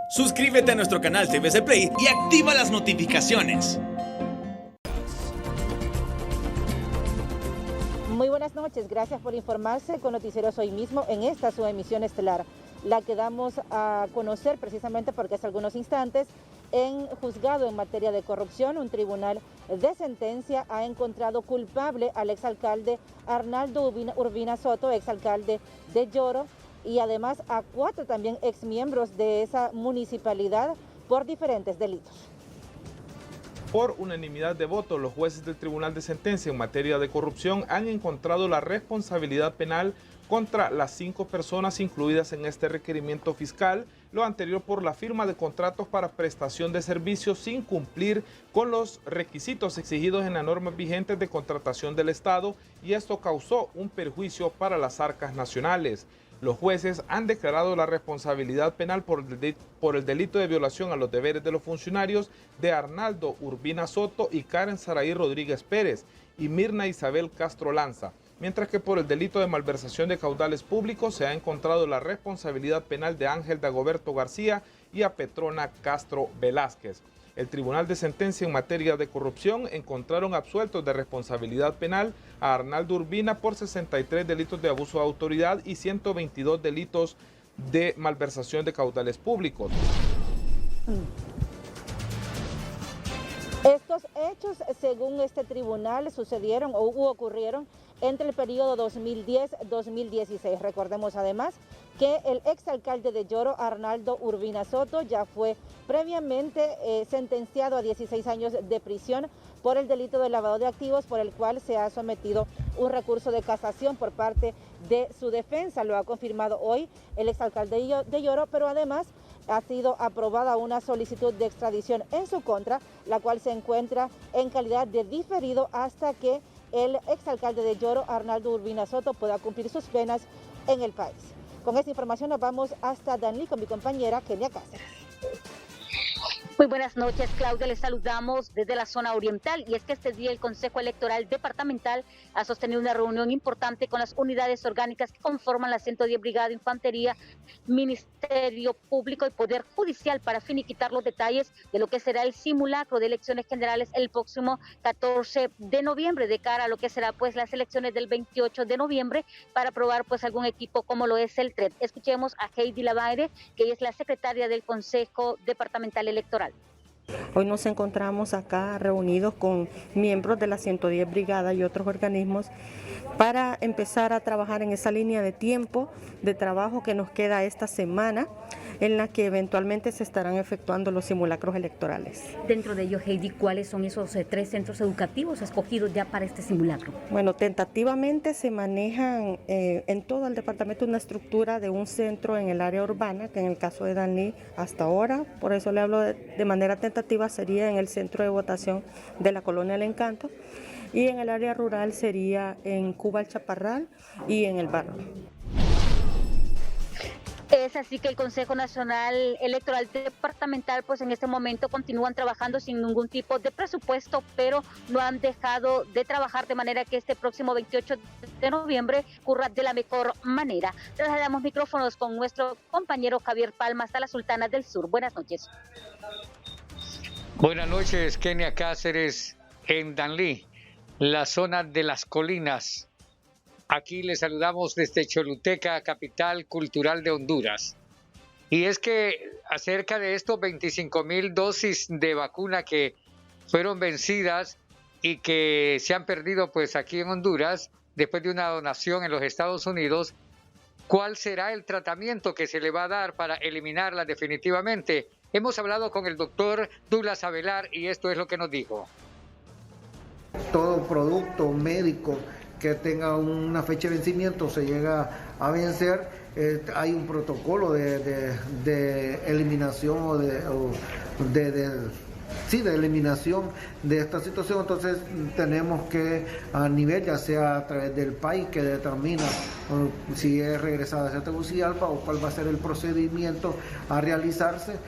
Suscríbete a nuestro canal TVC Play y activa las notificaciones. Muy buenas noches, gracias por informarse con Noticieros Hoy Mismo en esta su emisión estelar, la que damos a conocer precisamente porque hace algunos instantes en juzgado en materia de corrupción, un tribunal de sentencia ha encontrado culpable al exalcalde Arnaldo Urbina Soto, exalcalde de Yoro, y además a 4 también exmiembros de esa municipalidad por diferentes delitos. Por unanimidad de votos, los jueces del Tribunal de Sentencia en materia de corrupción han encontrado la responsabilidad penal contra las 5 personas incluidas en este requerimiento fiscal, lo anterior por la firma de contratos para prestación de servicios sin cumplir con los requisitos exigidos en las normas vigentes de contratación del Estado, y esto causó un perjuicio para las arcas nacionales. Los jueces han declarado la responsabilidad penal por el delito de violación a los deberes de los funcionarios de Arnaldo Urbina Soto y Karen Saraí Rodríguez Pérez y Mirna Isabel Castro Lanza, mientras que por el delito de malversación de caudales públicos se ha encontrado la responsabilidad penal de Ángel Dagoberto García y a Petrona Castro Velázquez. El Tribunal de Sentencia en materia de corrupción encontraron absueltos de responsabilidad penal a Arnaldo Urbina por 63 delitos de abuso de autoridad y 122 delitos de malversación de caudales públicos. Estos hechos, según este tribunal, sucedieron o ocurrieron entre el periodo 2010-2016. Recordemos además que el exalcalde de Yoro, Arnaldo Urbina Soto, ya fue previamente sentenciado a 16 años de prisión por el delito de lavado de activos, por el cual se ha sometido un recurso de casación por parte de su defensa. Lo ha confirmado hoy el exalcalde de Yoro, pero además ha sido aprobada una solicitud de extradición en su contra, la cual se encuentra en calidad de diferido hasta que el exalcalde de Yoro, Arnaldo Urbina Soto, pueda cumplir sus penas en el país. Con esta información nos vamos hasta Danlí con mi compañera Kenia Cáceres. Muy buenas noches, Claudia. Les saludamos desde la zona oriental, y es que este día el Consejo Electoral Departamental ha sostenido una reunión importante con las unidades orgánicas que conforman la 110 Brigada de Infantería, Ministerio Público y Poder Judicial para finiquitar los detalles de lo que será el simulacro de elecciones generales el próximo 14 de noviembre, de cara a lo que será pues las elecciones del 28 de noviembre para aprobar pues algún equipo como lo es el TRED. Escuchemos a Heidi Lavaire, que ella es la secretaria del Consejo Departamental Electoral. Hoy nos encontramos acá reunidos con miembros de la 110 Brigada y otros organismos para empezar a trabajar en esa línea de tiempo de trabajo que nos queda esta semana, en la que eventualmente se estarán efectuando los simulacros electorales. Dentro de ellos, Heidi, ¿cuáles son esos 3 centros educativos escogidos ya para este simulacro? Bueno, tentativamente se manejan en todo el departamento una estructura de un centro en el área urbana, que en el caso de Danlí hasta ahora, por eso le hablo de manera tentativa, sería en el centro de votación de la Colonia El Encanto, y en el área rural sería en Cuba el Chaparral y en el Barro. Es así que el Consejo Nacional Electoral Departamental pues en este momento continúan trabajando sin ningún tipo de presupuesto, pero no han dejado de trabajar de manera que este próximo 28 de noviembre ocurra de la mejor manera. Trasladamos micrófonos con nuestro compañero Javier Palma hasta la Sultana del Sur. Buenas noches. Buenas noches, Kenia Cáceres en Danlí, la zona de las colinas. Aquí les saludamos desde Choluteca, capital cultural de Honduras. Y es que acerca de estos 25,000 dosis de vacuna que fueron vencidas y que se han perdido pues aquí en Honduras, después de una donación en los Estados Unidos, ¿cuál será el tratamiento que se le va a dar para eliminarlas definitivamente? Hemos hablado con el doctor Douglas Avelar y esto es lo que nos dijo. Todo producto médico que tenga una fecha de vencimiento se llega a vencer, hay un protocolo de eliminación o de eliminación de esta situación. Entonces tenemos que a nivel, ya sea a través del país que determina si es regresada hacia Tegucigalpa o cuál va a ser el procedimiento a realizarse.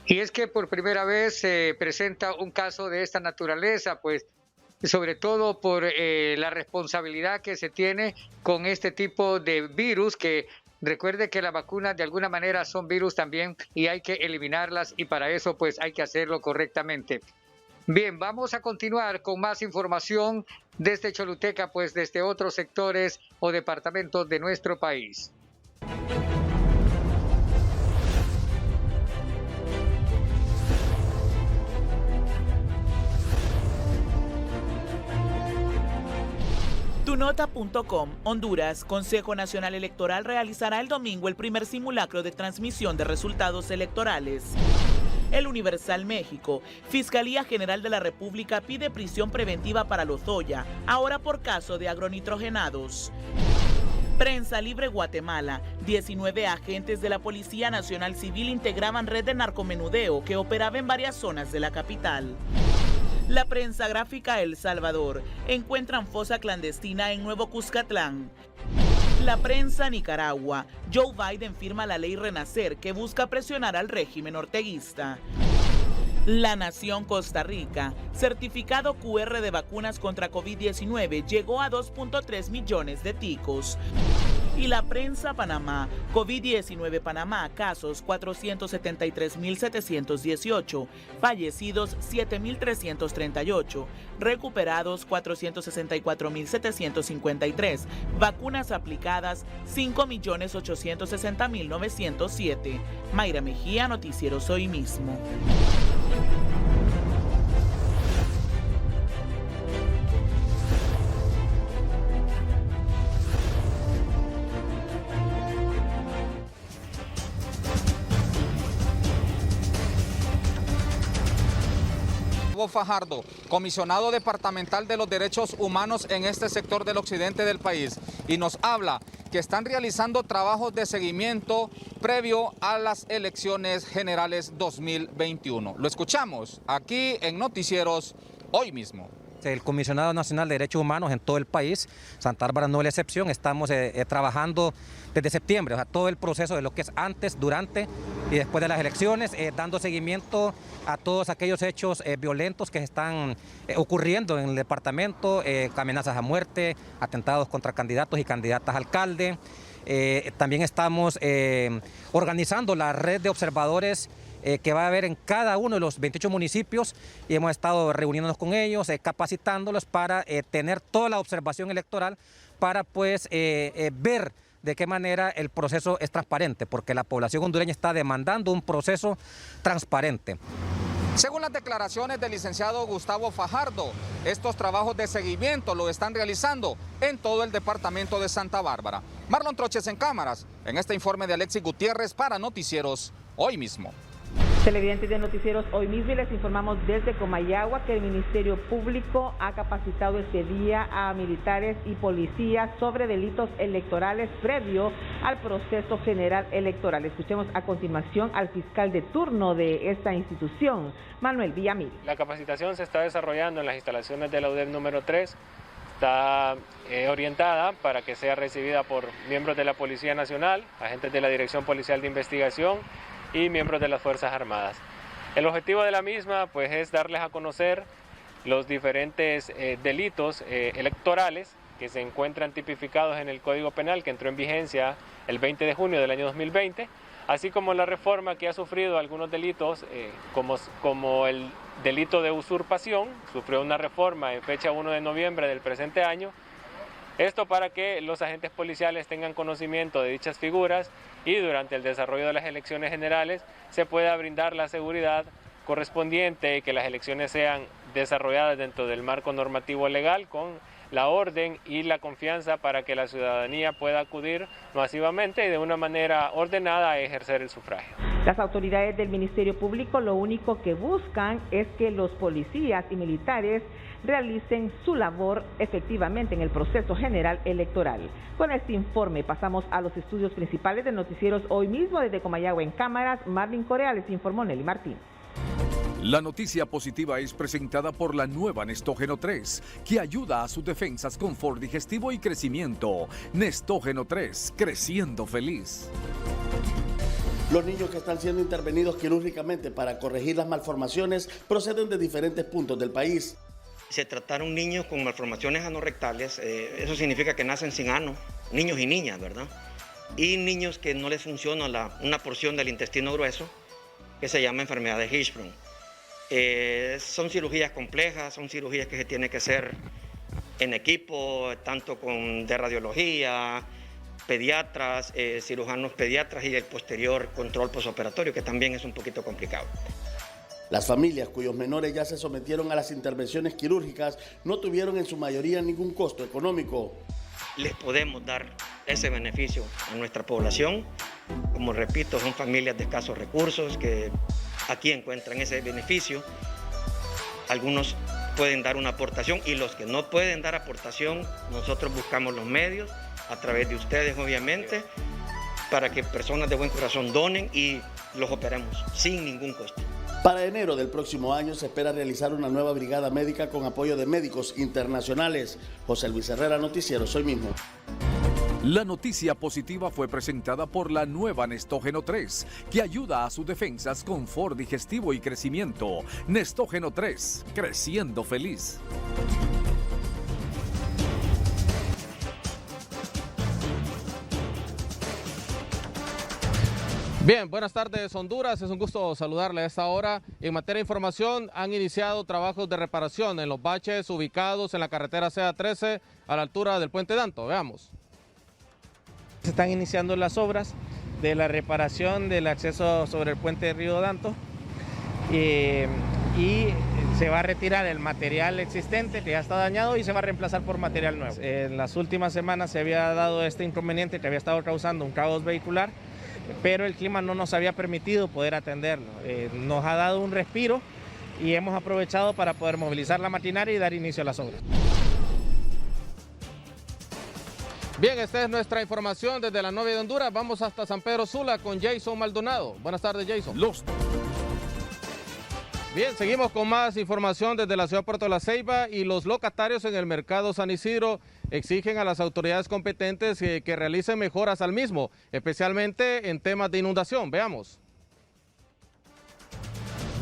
Y es que por primera vez se presenta un caso de esta naturaleza, pues sobre todo por la responsabilidad que se tiene con este tipo de virus que Recuerde que las vacunas de alguna manera son virus también y hay que eliminarlas y para eso pues hay que hacerlo correctamente. Bien, vamos a continuar con más información desde Choluteca, pues desde otros sectores o departamentos de nuestro país. Tunota.com, Honduras, Consejo Nacional Electoral realizará el domingo el primer simulacro de transmisión de resultados electorales. El Universal México, Fiscalía General de la República pide prisión preventiva para Lozoya, ahora por caso de agronitrogenados. Prensa Libre Guatemala, 19 agentes de la Policía Nacional Civil integraban red de narcomenudeo que operaba en varias zonas de la capital. La Prensa Gráfica El Salvador, encuentran fosa clandestina en Nuevo Cuscatlán. La Prensa Nicaragua, Joe Biden firma la ley Renacer que busca presionar al régimen orteguista. La Nación Costa Rica, certificado QR de vacunas contra COVID-19 llegó a 2.3 millones de ticos. Y la Prensa Panamá, COVID-19 Panamá, casos 473.718, fallecidos 7.338, recuperados 464.753, vacunas aplicadas 5.860.907. Mayra Mejía, Noticieros Hoy Mismo. Fajardo, comisionado departamental de los derechos humanos en este sector del occidente del país, y nos habla que están realizando trabajos de seguimiento previo a las elecciones generales 2021. Lo escuchamos aquí en Noticieros Hoy Mismo. El Comisionado Nacional de Derechos Humanos en todo el país, Santa Bárbara no es la excepción, estamos trabajando desde septiembre, o sea, todo el proceso de lo que es antes, durante y después de las elecciones, dando seguimiento a todos aquellos hechos violentos que están ocurriendo en el departamento, amenazas a muerte, atentados contra candidatos y candidatas a alcalde. También estamos organizando la red de observadores que va a haber en cada uno de los 28 municipios y hemos estado reuniéndonos con ellos, capacitándolos para tener toda la observación electoral para pues ver de qué manera el proceso es transparente, porque la población hondureña está demandando un proceso transparente. Según las declaraciones del licenciado Gustavo Fajardo, estos trabajos de seguimiento lo están realizando en todo el departamento de Santa Bárbara. Marlon Troches en cámaras, en este informe de Alexis Gutiérrez para Noticieros Hoy Mismo. Televidentes de Noticieros Hoy Mismo, y les informamos desde Comayagua que el Ministerio Público ha capacitado este día a militares y policías sobre delitos electorales previo al proceso general electoral. Escuchemos a continuación al fiscal de turno de esta institución, Manuel Villamil. La capacitación se está desarrollando en las instalaciones de la UDEP número 3. Está orientada para que sea recibida por miembros de la Policía Nacional, agentes de la Dirección Policial de Investigación y miembros de las Fuerzas Armadas. El objetivo de la misma pues es darles a conocer los diferentes delitos electorales que se encuentran tipificados en el Código Penal que entró en vigencia el 20 de junio del año 2020, así como la reforma que ha sufrido algunos delitos como el delito de usurpación, sufrió una reforma en fecha 1 de noviembre del presente año. Esto para que los agentes policiales tengan conocimiento de dichas figuras y durante el desarrollo de las elecciones generales se pueda brindar la seguridad correspondiente y que las elecciones sean desarrolladas dentro del marco normativo legal con la orden y la confianza para que la ciudadanía pueda acudir masivamente y de una manera ordenada a ejercer el sufragio. Las autoridades del Ministerio Público lo único que buscan es que los policías y militares realicen su labor efectivamente en el proceso general electoral. Con este informe pasamos a los estudios principales de Noticieros Hoy Mismo. Desde Comayagua en cámaras, Marvin Corea, les informó Nelly Martín. La noticia positiva es presentada por la nueva Nestógeno 3, que ayuda a sus defensas, confort digestivo y crecimiento. Nestógeno 3, creciendo feliz. Los niños que están siendo intervenidos quirúrgicamente para corregir las malformaciones proceden de diferentes puntos del país. Se trataron niños con malformaciones anorrectales, eso significa que nacen sin ano, niños y niñas, ¿verdad? y niños que no les funciona una porción del intestino grueso, que se llama enfermedad de Hirschsprung. Son cirugías complejas, son cirugías que se tienen que hacer en equipo, tanto de radiología, pediatras, cirujanos pediatras y el posterior control postoperatorio, que también es un poquito complicado. Las familias cuyos menores ya se sometieron a las intervenciones quirúrgicas no tuvieron en su mayoría ningún costo económico. Les podemos dar ese beneficio a nuestra población. Como repito, son familias de escasos recursos que aquí encuentran ese beneficio. Algunos pueden dar una aportación y los que no pueden dar aportación, nosotros buscamos los medios, a través de ustedes obviamente, para que personas de buen corazón donen y los operemos sin ningún costo. Para enero del próximo año se espera realizar una nueva brigada médica con apoyo de médicos internacionales. José Luis Herrera, Noticiero Hoy Mismo. La noticia positiva fue presentada por la nueva Nestógeno 3, que ayuda a sus defensas, confort digestivo y crecimiento. Nestógeno 3, creciendo feliz. Bien, buenas tardes Honduras, es un gusto saludarle a esta hora. En materia de información, han iniciado trabajos de reparación en los baches ubicados en la carretera CA13 a la altura del Puente Danto. Veamos. Se están iniciando las obras de la reparación del acceso sobre el puente de Río Danto y se va a retirar el material existente que ya está dañado y se va a reemplazar por material nuevo. En las últimas semanas se había dado este inconveniente que había estado causando un caos vehicular, pero el clima no nos había permitido poder atenderlo. Nos ha dado un respiro y hemos aprovechado para poder movilizar la maquinaria y dar inicio a las obras. Bien, esta es nuestra información desde la Novia de Honduras. Vamos hasta San Pedro Sula con Jason Maldonado. Buenas tardes, Jason. Bien, seguimos con más información desde la ciudad de Puerto La Ceiba y los locatarios en el mercado San Isidro exigen a las autoridades competentes que realicen mejoras al mismo, especialmente en temas de inundación. Veamos.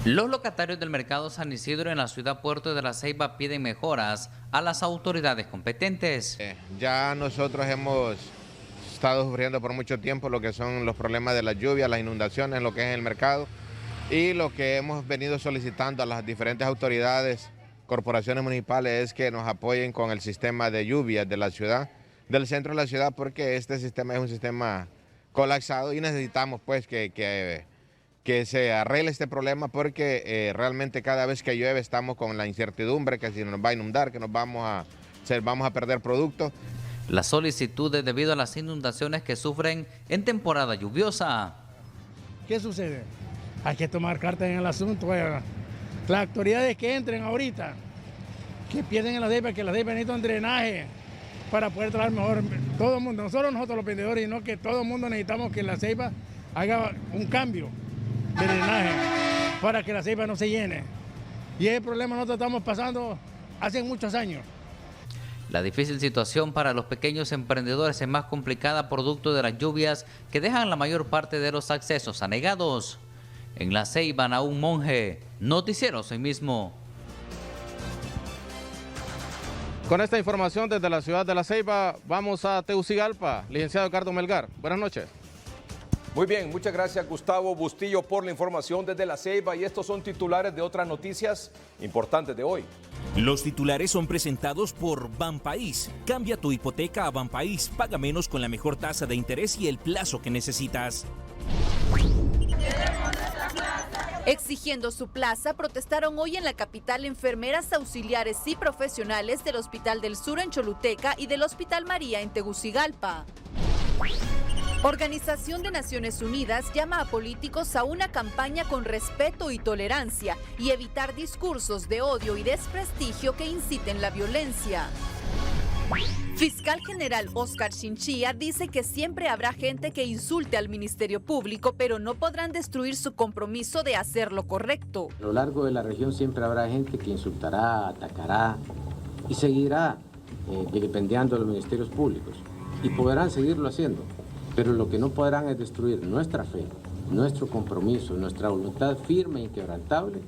Los locatarios del mercado San Isidro en la ciudad Puerto de La Ceiba piden mejoras a las autoridades competentes. Ya nosotros hemos estado sufriendo por mucho tiempo lo que son los problemas de las lluvias, las inundaciones, lo que es el mercado, y lo que hemos venido solicitando a las diferentes autoridades, corporaciones municipales, es que nos apoyen con el sistema de lluvias de la ciudad, del centro de la ciudad, porque este sistema es un sistema colapsado y necesitamos pues que se arregle este problema, porque realmente cada vez que llueve estamos con la incertidumbre que si nos va a inundar, que vamos a perder productos. La solicitud es debido a las inundaciones que sufren en temporada lluviosa. ¿Qué sucede? Hay que tomar cartas en el asunto. Las autoridades que entren ahorita, que piensen en la Ceiba, que la Ceiba necesita un drenaje para poder traer mejor. Todo el mundo, no solo nosotros los vendedores, sino que todo el mundo necesitamos que la Ceiba haga un cambio de drenaje para que la Ceiba no se llene. Y ese problema nosotros estamos pasando hace muchos años. La difícil situación para los pequeños emprendedores es más complicada producto de las lluvias que dejan la mayor parte de los accesos anegados. En La Ceiba, Naún Monge, Noticieros Hoy Mismo. Con esta información desde la ciudad de La Ceiba, vamos a Tegucigalpa. Licenciado Ricardo Melgar, buenas noches. Muy bien, muchas gracias Gustavo Bustillo por la información desde La Ceiba, y estos son titulares de otras noticias importantes de hoy. Los titulares son presentados por Banpaís. Cambia tu hipoteca a Banpaís, paga menos con la mejor tasa de interés y el plazo que necesitas. Exigiendo su plaza, protestaron hoy en la capital enfermeras auxiliares y profesionales del Hospital del Sur en Choluteca y del Hospital María en Tegucigalpa. Organización de Naciones Unidas llama a políticos a una campaña con respeto y tolerancia y evitar discursos de odio y desprestigio que inciten la violencia. Fiscal General Oscar Chinchilla dice que siempre habrá gente que insulte al Ministerio Público, pero no podrán destruir su compromiso de hacer lo correcto. A lo largo de la región siempre habrá gente que insultará, atacará y seguirá vilipendiando a los ministerios públicos, y podrán seguirlo haciendo, pero lo que no podrán es destruir nuestra fe, nuestro compromiso, nuestra voluntad firme e inquebrantable.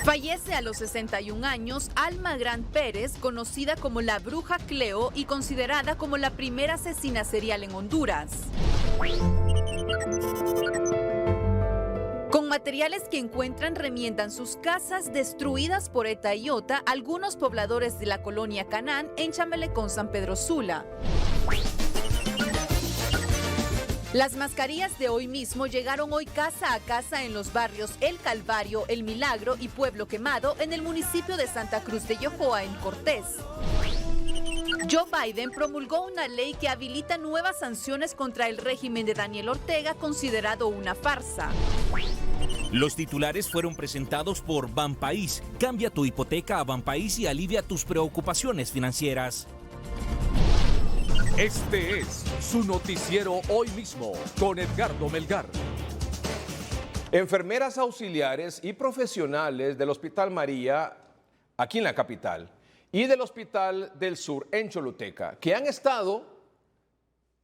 Fallece a los 61 años Alma Gran Pérez, conocida como la Bruja Cleo y considerada como la primera asesina serial en Honduras. Con materiales que encuentran remiendan sus casas destruidas por ETA y OTA algunos pobladores de la colonia Canaán en Chamelecón, San Pedro Sula. Las mascarillas de hoy mismo llegaron hoy casa a casa en los barrios El Calvario, El Milagro y Pueblo Quemado en el municipio de Santa Cruz de Yojoa, en Cortés. Joe Biden promulgó una ley que habilita nuevas sanciones contra el régimen de Daniel Ortega, considerado una farsa. Los titulares fueron presentados por Banpaís. Cambia tu hipoteca a Banpaís y alivia tus preocupaciones financieras. Este es su noticiero Hoy Mismo con Edgardo Melgar. Enfermeras auxiliares y profesionales del Hospital María, aquí en la capital, y del Hospital del Sur, en Choluteca, que han estado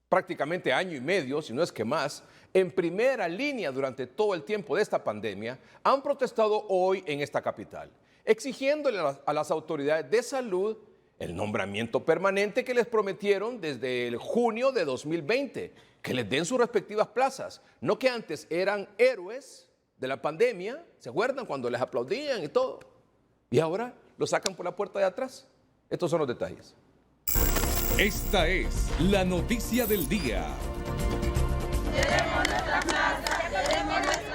prácticamente año y medio, si no es que más, en primera línea durante todo el tiempo de esta pandemia, han protestado hoy en esta capital, exigiéndole a las autoridades de salud el nombramiento permanente que les prometieron desde el junio de 2020, que les den sus respectivas plazas, no que antes eran héroes de la pandemia, ¿se acuerdan? Cuando les aplaudían y todo, y ahora lo sacan por la puerta de atrás. Estos son los detalles. Esta es la noticia del día.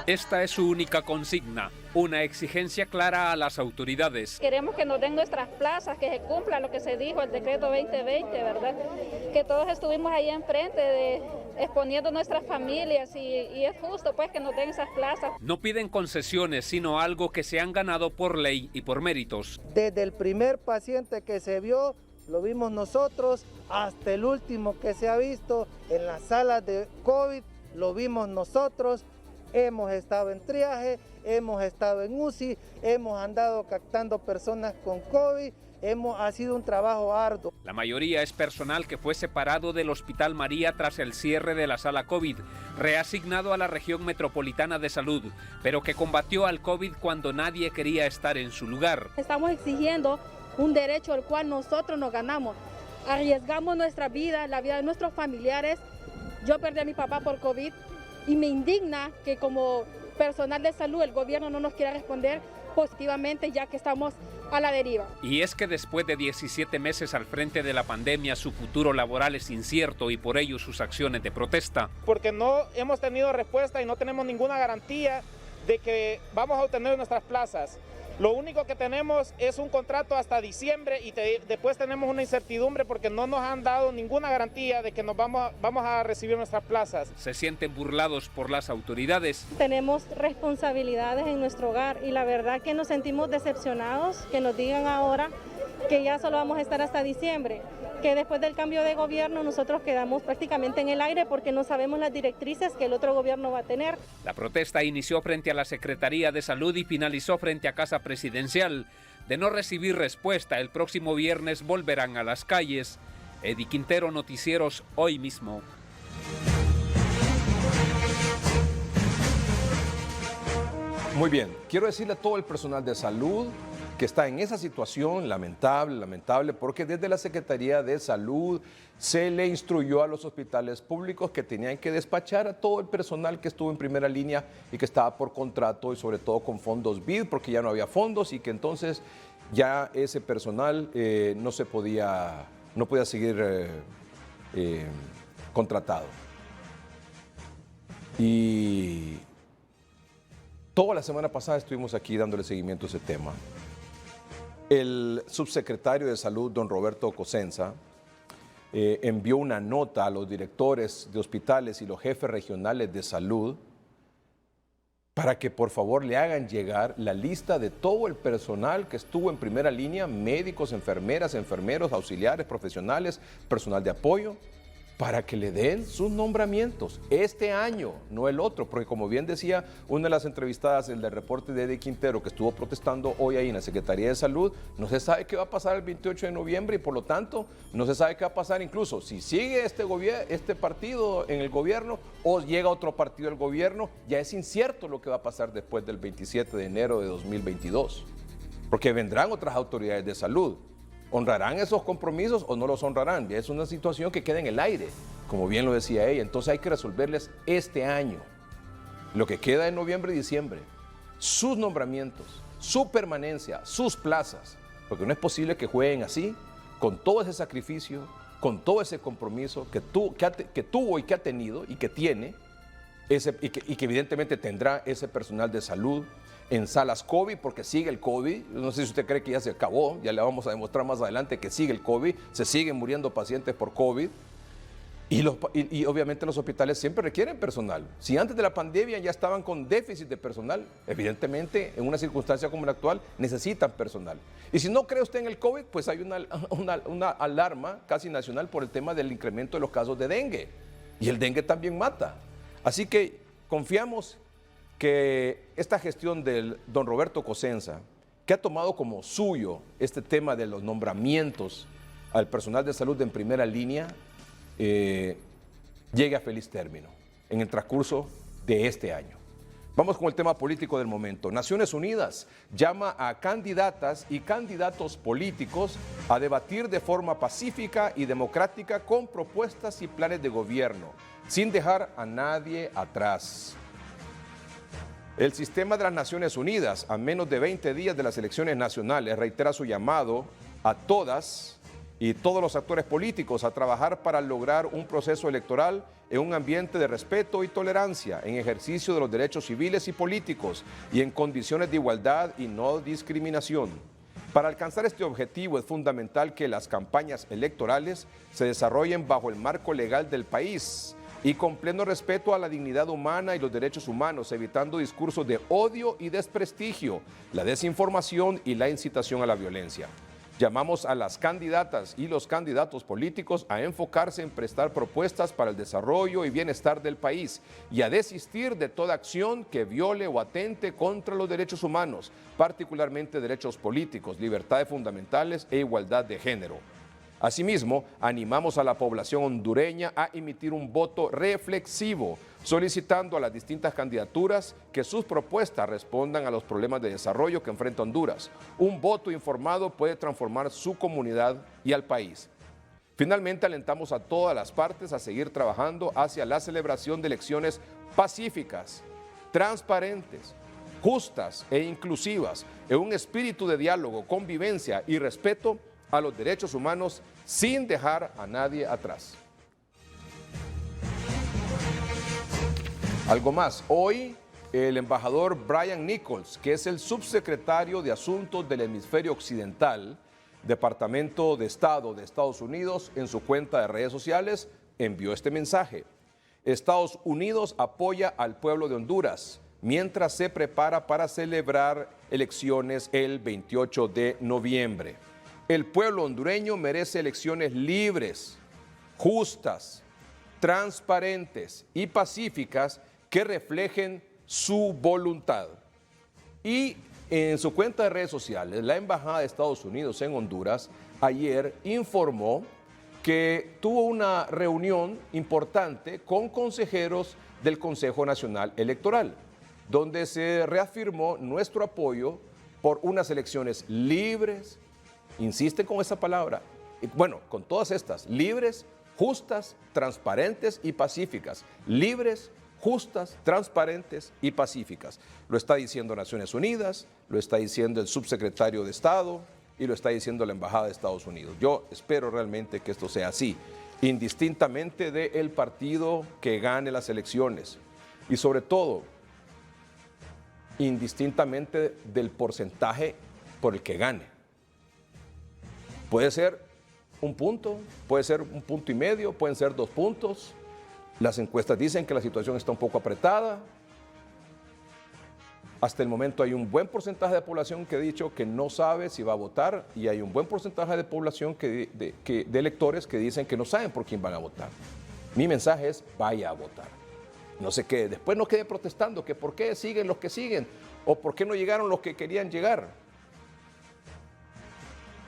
Esta es su única consigna, una exigencia clara a las autoridades. Queremos que nos den nuestras plazas, que se cumpla lo que se dijo, el decreto 2020, ¿verdad? Que todos estuvimos ahí enfrente exponiendo nuestras familias y es justo pues que nos den esas plazas. No piden concesiones, sino algo que se han ganado por ley y por méritos. Desde el primer paciente que se vio, lo vimos nosotros, hasta el último que se ha visto en las salas de COVID, lo vimos nosotros. Hemos estado en triaje, hemos estado en UCI, hemos andado captando personas con COVID, ha sido un trabajo arduo. La mayoría es personal que fue separado del Hospital María tras el cierre de la sala COVID, reasignado a la región metropolitana de salud, pero que combatió al COVID cuando nadie quería estar en su lugar. Estamos exigiendo un derecho al cual nosotros nos ganamos. Arriesgamos nuestra vida, la vida de nuestros familiares. Yo perdí a mi papá por COVID. Y me indigna que como personal de salud el gobierno no nos quiera responder positivamente, ya que estamos a la deriva. Y es que después de 17 meses al frente de la pandemia, su futuro laboral es incierto y por ello sus acciones de protesta. Porque no hemos tenido respuesta y no tenemos ninguna garantía de que vamos a obtener nuestras plazas. Lo único que tenemos es un contrato hasta diciembre y después tenemos una incertidumbre porque no nos han dado ninguna garantía de que nos vamos a recibir nuestras plazas. Se sienten burlados por las autoridades. Tenemos responsabilidades en nuestro hogar y la verdad que nos sentimos decepcionados que nos digan ahora que ya solo vamos a estar hasta diciembre, que después del cambio de gobierno nosotros quedamos prácticamente en el aire porque no sabemos las directrices que el otro gobierno va a tener. La protesta inició frente a la Secretaría de Salud y finalizó frente a Casa Presidencial. De no recibir respuesta, el próximo viernes volverán a las calles. Eddie Quintero, Noticieros Hoy Mismo. Muy bien, quiero decirle a todo el personal de salud que está en esa situación lamentable, porque desde la Secretaría de Salud se le instruyó a los hospitales públicos que tenían que despachar a todo el personal que estuvo en primera línea y que estaba por contrato y sobre todo con fondos BID, porque ya no había fondos y que entonces ya ese personal no podía seguir contratado. Y toda la semana pasada estuvimos aquí dándole seguimiento a ese tema. El subsecretario de Salud, don Roberto Cosenza, envió una nota a los directores de hospitales y los jefes regionales de salud para que por favor le hagan llegar la lista de todo el personal que estuvo en primera línea, médicos, enfermeras, enfermeros, auxiliares, profesionales, personal de apoyo, para que le den sus nombramientos este año, no el otro, porque como bien decía una de las entrevistadas, el del reporte de Eddie Quintero, que estuvo protestando hoy ahí en la Secretaría de Salud, no se sabe qué va a pasar el 28 de noviembre y por lo tanto no se sabe qué va a pasar incluso si sigue este partido en el gobierno o llega otro partido al gobierno, ya es incierto lo que va a pasar después del 27 de enero de 2022, porque vendrán otras autoridades de salud. ¿Honrarán esos compromisos o no los honrarán? Es una situación que queda en el aire, como bien lo decía ella. Entonces hay que resolverles este año, lo que queda en noviembre y diciembre, sus nombramientos, su permanencia, sus plazas, porque no es posible que jueguen así, con todo ese sacrificio, con todo ese compromiso que tuvo y que ha tenido y que tiene, y que evidentemente tendrá ese personal de salud, en salas COVID, porque sigue el COVID. No sé si usted cree que ya se acabó, ya le vamos a demostrar más adelante que sigue el COVID, se siguen muriendo pacientes por COVID. Y obviamente los hospitales siempre requieren personal. Si antes de la pandemia ya estaban con déficit de personal, evidentemente en una circunstancia como la actual necesitan personal. Y si no cree usted en el COVID, pues hay una alarma casi nacional por el tema del incremento de los casos de dengue. Y el dengue también mata. Así que confiamos que esta gestión del don Roberto Cosenza, que ha tomado como suyo este tema de los nombramientos al personal de salud en primera línea, llegue a feliz término en el transcurso de este año. Vamos con el tema político del momento. Naciones Unidas llama a candidatas y candidatos políticos a debatir de forma pacífica y democrática con propuestas y planes de gobierno, sin dejar a nadie atrás. El sistema de las Naciones Unidas, a menos de 20 días de las elecciones nacionales, reitera su llamado a todas y todos los actores políticos a trabajar para lograr un proceso electoral en un ambiente de respeto y tolerancia, en ejercicio de los derechos civiles y políticos y en condiciones de igualdad y no discriminación. Para alcanzar este objetivo es fundamental que las campañas electorales se desarrollen bajo el marco legal del país y con pleno respeto a la dignidad humana y los derechos humanos, evitando discursos de odio y desprestigio, la desinformación y la incitación a la violencia. Llamamos a las candidatas y los candidatos políticos a enfocarse en prestar propuestas para el desarrollo y bienestar del país y a desistir de toda acción que viole o atente contra los derechos humanos, particularmente derechos políticos, libertades fundamentales e igualdad de género. Asimismo, animamos a la población hondureña a emitir un voto reflexivo, solicitando a las distintas candidaturas que sus propuestas respondan a los problemas de desarrollo que enfrenta Honduras. Un voto informado puede transformar su comunidad y al país. Finalmente, alentamos a todas las partes a seguir trabajando hacia la celebración de elecciones pacíficas, transparentes, justas e inclusivas, en un espíritu de diálogo, convivencia y respeto a los derechos humanos sin dejar a nadie atrás. Algo más, hoy el embajador Brian Nichols, que es el subsecretario de Asuntos del Hemisferio Occidental, Departamento de Estado de Estados Unidos, en su cuenta de redes sociales, envió este mensaje. Estados Unidos apoya al pueblo de Honduras mientras se prepara para celebrar elecciones el 28 de noviembre. El pueblo hondureño merece elecciones libres, justas, transparentes y pacíficas que reflejen su voluntad. Y en su cuenta de redes sociales, la Embajada de Estados Unidos en Honduras ayer informó que tuvo una reunión importante con consejeros del Consejo Nacional Electoral, donde se reafirmó nuestro apoyo por unas elecciones libres, insiste con esa palabra, bueno, con todas estas, libres, justas, transparentes y pacíficas. Libres, justas, transparentes y pacíficas. Lo está diciendo Naciones Unidas, lo está diciendo el subsecretario de Estado y lo está diciendo la Embajada de Estados Unidos. Yo espero realmente que esto sea así, indistintamente del partido que gane las elecciones y sobre todo, indistintamente del porcentaje por el que gane. Puede ser un punto, puede ser un punto y medio, pueden ser 2 puntos. Las encuestas dicen que la situación está un poco apretada. Hasta el momento hay un buen porcentaje de población que ha dicho que no sabe si va a votar y hay un buen porcentaje de población de electores que dicen que no saben por quién van a votar. Mi mensaje es, vaya a votar. No sé qué, después no quede protestando, que por qué siguen los que siguen, o por qué no llegaron los que querían llegar.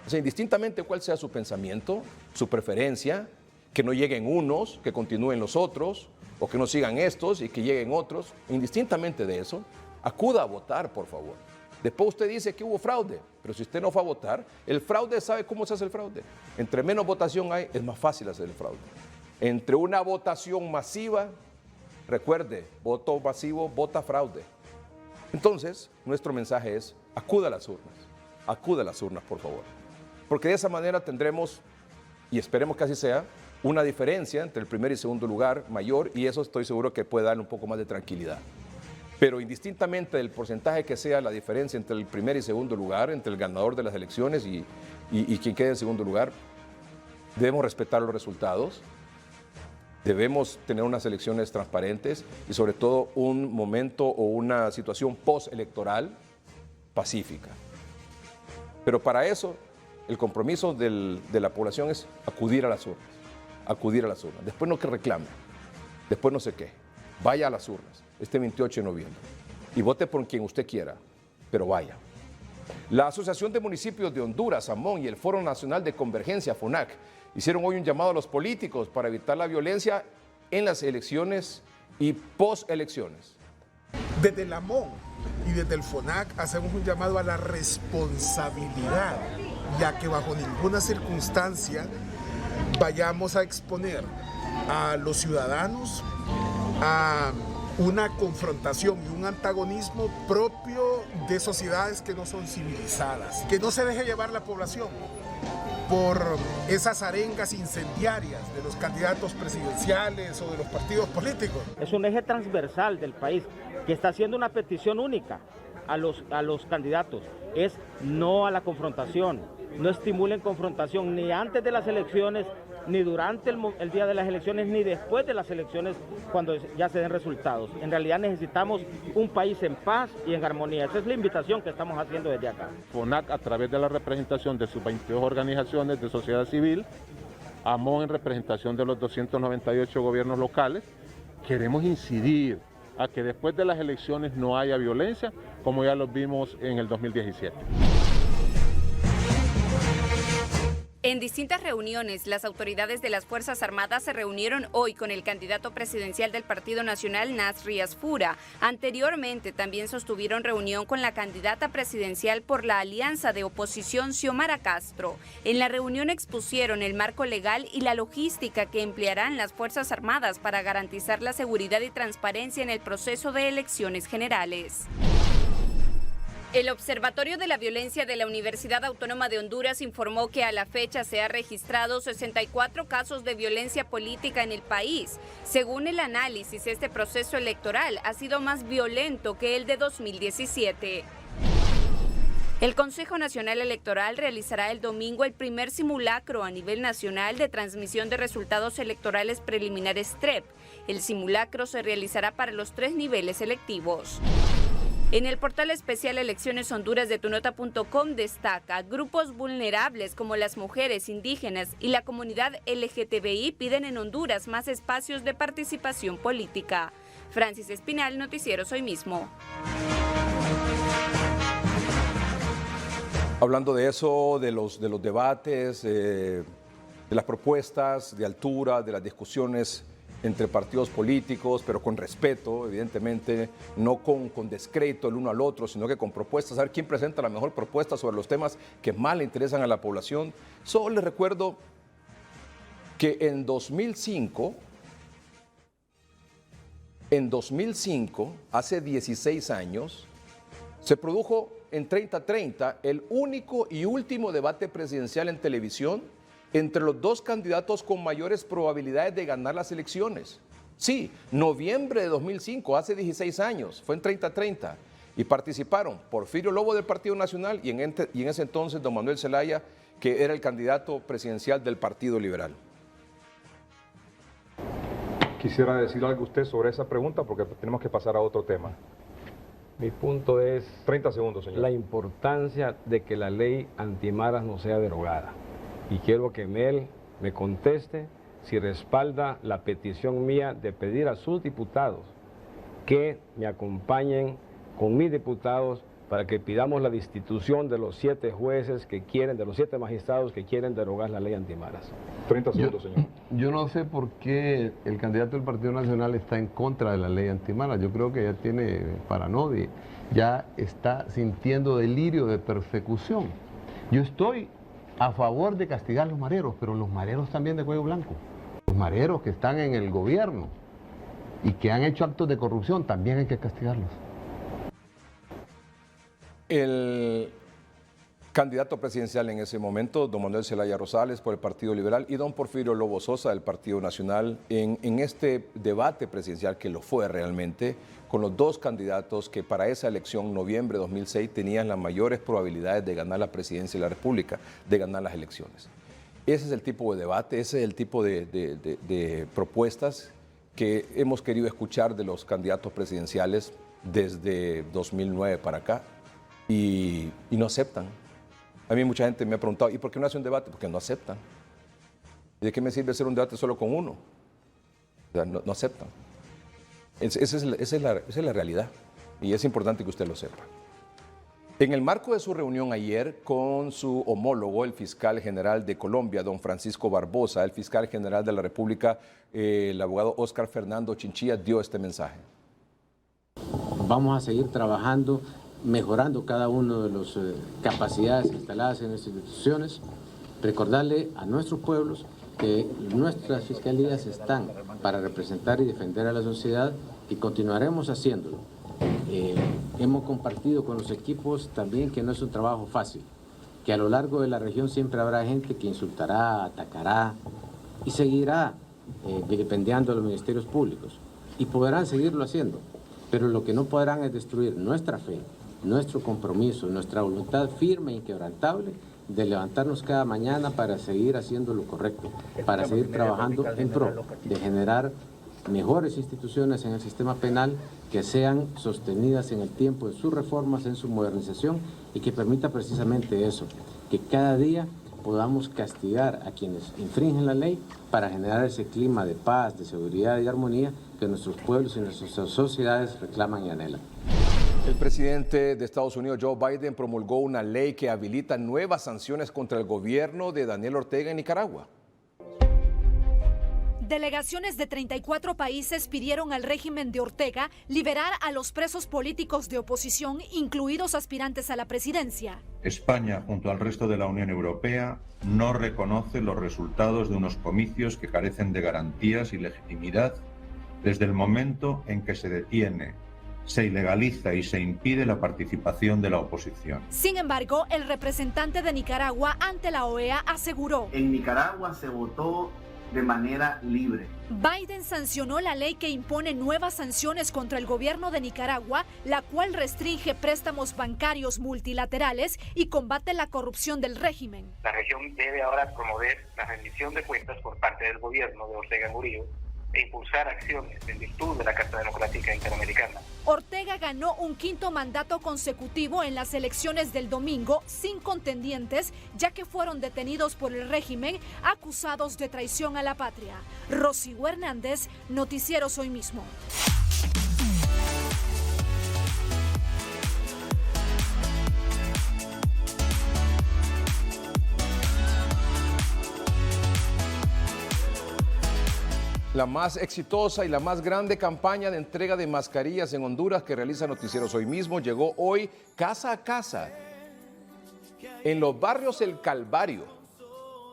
O sea, indistintamente cuál sea su pensamiento, su preferencia, que no lleguen unos, que continúen los otros, o que no sigan estos y que lleguen otros, indistintamente de eso, acuda a votar, por favor. Después usted dice que hubo fraude, pero si usted no fue a votar, el fraude, ¿sabe cómo se hace el fraude? Entre menos votación hay, es más fácil hacer el fraude. Entre una votación masiva, recuerde, voto masivo, vota fraude. Entonces, nuestro mensaje es, acuda a las urnas, por favor. Porque de esa manera tendremos, y esperemos que así sea, una diferencia entre el primer y segundo lugar mayor, y eso estoy seguro que puede dar un poco más de tranquilidad. Pero indistintamente del porcentaje que sea la diferencia entre el primer y segundo lugar, entre el ganador de las elecciones y quien quede en segundo lugar, debemos respetar los resultados, debemos tener unas elecciones transparentes y sobre todo un momento o una situación postelectoral pacífica. Pero para eso el compromiso de la población es acudir a las urnas, después no que reclame, después no sé qué, vaya a las urnas este 28 de noviembre y vote por quien usted quiera, pero vaya. La Asociación de Municipios de Honduras, AMON, y el Foro Nacional de Convergencia, FONAC, hicieron hoy un llamado a los políticos para evitar la violencia en las elecciones y postelecciones. Desde el AMON y desde el FONAC hacemos un llamado a la responsabilidad, ya que bajo ninguna circunstancia vayamos a exponer a los ciudadanos a una confrontación y un antagonismo propio de sociedades que no son civilizadas. Que no se deje llevar la población por esas arengas incendiarias de los candidatos presidenciales o de los partidos políticos. Es un eje transversal del país que está haciendo una petición única a los candidatos. Es no a la confrontación, no estimulen confrontación ni antes de las elecciones, ni durante el día de las elecciones, ni después de las elecciones cuando ya se den resultados. En realidad necesitamos un país en paz y en armonía. Esa es la invitación que estamos haciendo desde acá. FONAC, a través de la representación de sus 22 organizaciones de sociedad civil, AMON en representación de los 298 gobiernos locales, queremos incidir a que después de las elecciones no haya violencia, como ya lo vimos en el 2017. En distintas reuniones, las autoridades de las Fuerzas Armadas se reunieron hoy con el candidato presidencial del Partido Nacional, Nasri Asfura. Anteriormente también sostuvieron reunión con la candidata presidencial por la alianza de oposición, Xiomara Castro. En la reunión expusieron el marco legal y la logística que emplearán las Fuerzas Armadas para garantizar la seguridad y transparencia en el proceso de elecciones generales. El Observatorio de la Violencia de la Universidad Autónoma de Honduras informó que a la fecha se han registrado 64 casos de violencia política en el país. Según el análisis, este proceso electoral ha sido más violento que el de 2017. El Consejo Nacional Electoral realizará el domingo el primer simulacro a nivel nacional de transmisión de resultados electorales preliminares TREP. El simulacro se realizará para los 3 niveles electivos. En el portal especial Elecciones Honduras de tunota.com destaca: grupos vulnerables como las mujeres, indígenas y la comunidad LGTBI piden en Honduras más espacios de participación política. Francis Espinal, Noticieros Hoy Mismo. Hablando de eso, de los debates, de las propuestas de altura, de las discusiones entre partidos políticos, pero con respeto, evidentemente, no con descrédito el uno al otro, sino que con propuestas, a ver quién presenta la mejor propuesta sobre los temas que más le interesan a la población. Solo les recuerdo que en 2005, hace 16 años, se produjo en 30-30 el único y último debate presidencial en televisión entre los dos candidatos con mayores probabilidades de ganar las elecciones. Sí, noviembre de 2005, hace 16 años, fue en 30-30. Y participaron Porfirio Lobo del Partido Nacional y en ese entonces don Manuel Zelaya, que era el candidato presidencial del Partido Liberal. Quisiera decir algo a usted sobre esa pregunta porque tenemos que pasar a otro tema. Mi punto es 30 segundos, señor. La importancia de que la ley antimaras no sea derogada. Y quiero que Mel me conteste si respalda la petición mía de pedir a sus diputados que me acompañen con mis diputados para que pidamos la destitución de los 7 jueces que quieren, de los 7 magistrados que quieren derogar la ley antimaras. 30 segundos, señor. Yo no sé por qué el candidato del Partido Nacional está en contra de la ley antimaras. Yo creo que ya tiene paranoia, ya está sintiendo delirio de persecución. Yo estoy a favor de castigar a los mareros, pero los mareros también de cuello blanco. Los mareros que están en el gobierno y que han hecho actos de corrupción, también hay que castigarlos. El candidato presidencial en ese momento, don Manuel Zelaya Rosales por el Partido Liberal y don Porfirio Lobo Sosa del Partido Nacional, en este debate presidencial que lo fue realmente, con los dos candidatos que para esa elección, noviembre de 2006, tenían las mayores probabilidades de ganar la presidencia de la República, de ganar las elecciones. Ese es el tipo de debate, ese es el tipo de propuestas que hemos querido escuchar de los candidatos presidenciales desde 2009 para acá. Y no aceptan. A mí mucha gente me ha preguntado, ¿y por qué no hace un debate? Porque no aceptan. ¿Y de qué me sirve hacer un debate solo con uno? O sea, no aceptan. Esa es la realidad y es importante que usted lo sepa. En el marco de su reunión ayer con su homólogo, el fiscal general de Colombia, don Francisco Barbosa, el fiscal general de la República, el abogado Óscar Fernando Chinchilla, dio este mensaje. Vamos a seguir trabajando, mejorando cada uno de las capacidades instaladas en nuestras instituciones, recordarle a nuestros pueblos que nuestras fiscalías están para representar y defender a la sociedad y continuaremos haciéndolo. Hemos compartido con los equipos también que no es un trabajo fácil, que a lo largo de la región siempre habrá gente que insultará, atacará y seguirá vilipendiando a los ministerios públicos y podrán seguirlo haciendo, pero lo que no podrán es destruir nuestra fe, nuestro compromiso, nuestra voluntad firme e inquebrantable de levantarnos cada mañana para seguir haciendo lo correcto, para seguir trabajando en pro de generar mejores instituciones en el sistema penal que sean sostenidas en el tiempo de sus reformas, en su modernización y que permita precisamente eso, que cada día podamos castigar a quienes infringen la ley para generar ese clima de paz, de seguridad y armonía que nuestros pueblos y nuestras sociedades reclaman y anhelan. El presidente de Estados Unidos, Joe Biden, promulgó una ley que habilita nuevas sanciones contra el gobierno de Daniel Ortega en Nicaragua. Delegaciones de 34 países pidieron al régimen de Ortega liberar a los presos políticos de oposición, incluidos aspirantes a la presidencia. España, junto al resto de la Unión Europea, no reconoce los resultados de unos comicios que carecen de garantías y legitimidad desde el momento en que se detiene, se ilegaliza y se impide la participación de la oposición. Sin embargo, el representante de Nicaragua ante la OEA aseguró: en Nicaragua se votó de manera libre. Biden sancionó la ley que impone nuevas sanciones contra el gobierno de Nicaragua, la cual restringe préstamos bancarios multilaterales y combate la corrupción del régimen. La región debe ahora promover la rendición de cuentas por parte del gobierno de Ortega Murillo e impulsar acciones en virtud de la Carta Democrática Interamericana. Ortega ganó un 5º mandato consecutivo en las elecciones del domingo sin contendientes, ya que fueron detenidos por el régimen acusados de traición a la patria. Rosy Hernández, Noticieros Hoy Mismo. La más exitosa y la más grande campaña de entrega de mascarillas en Honduras que realiza Noticieros Hoy Mismo llegó hoy casa a casa en los barrios El Calvario,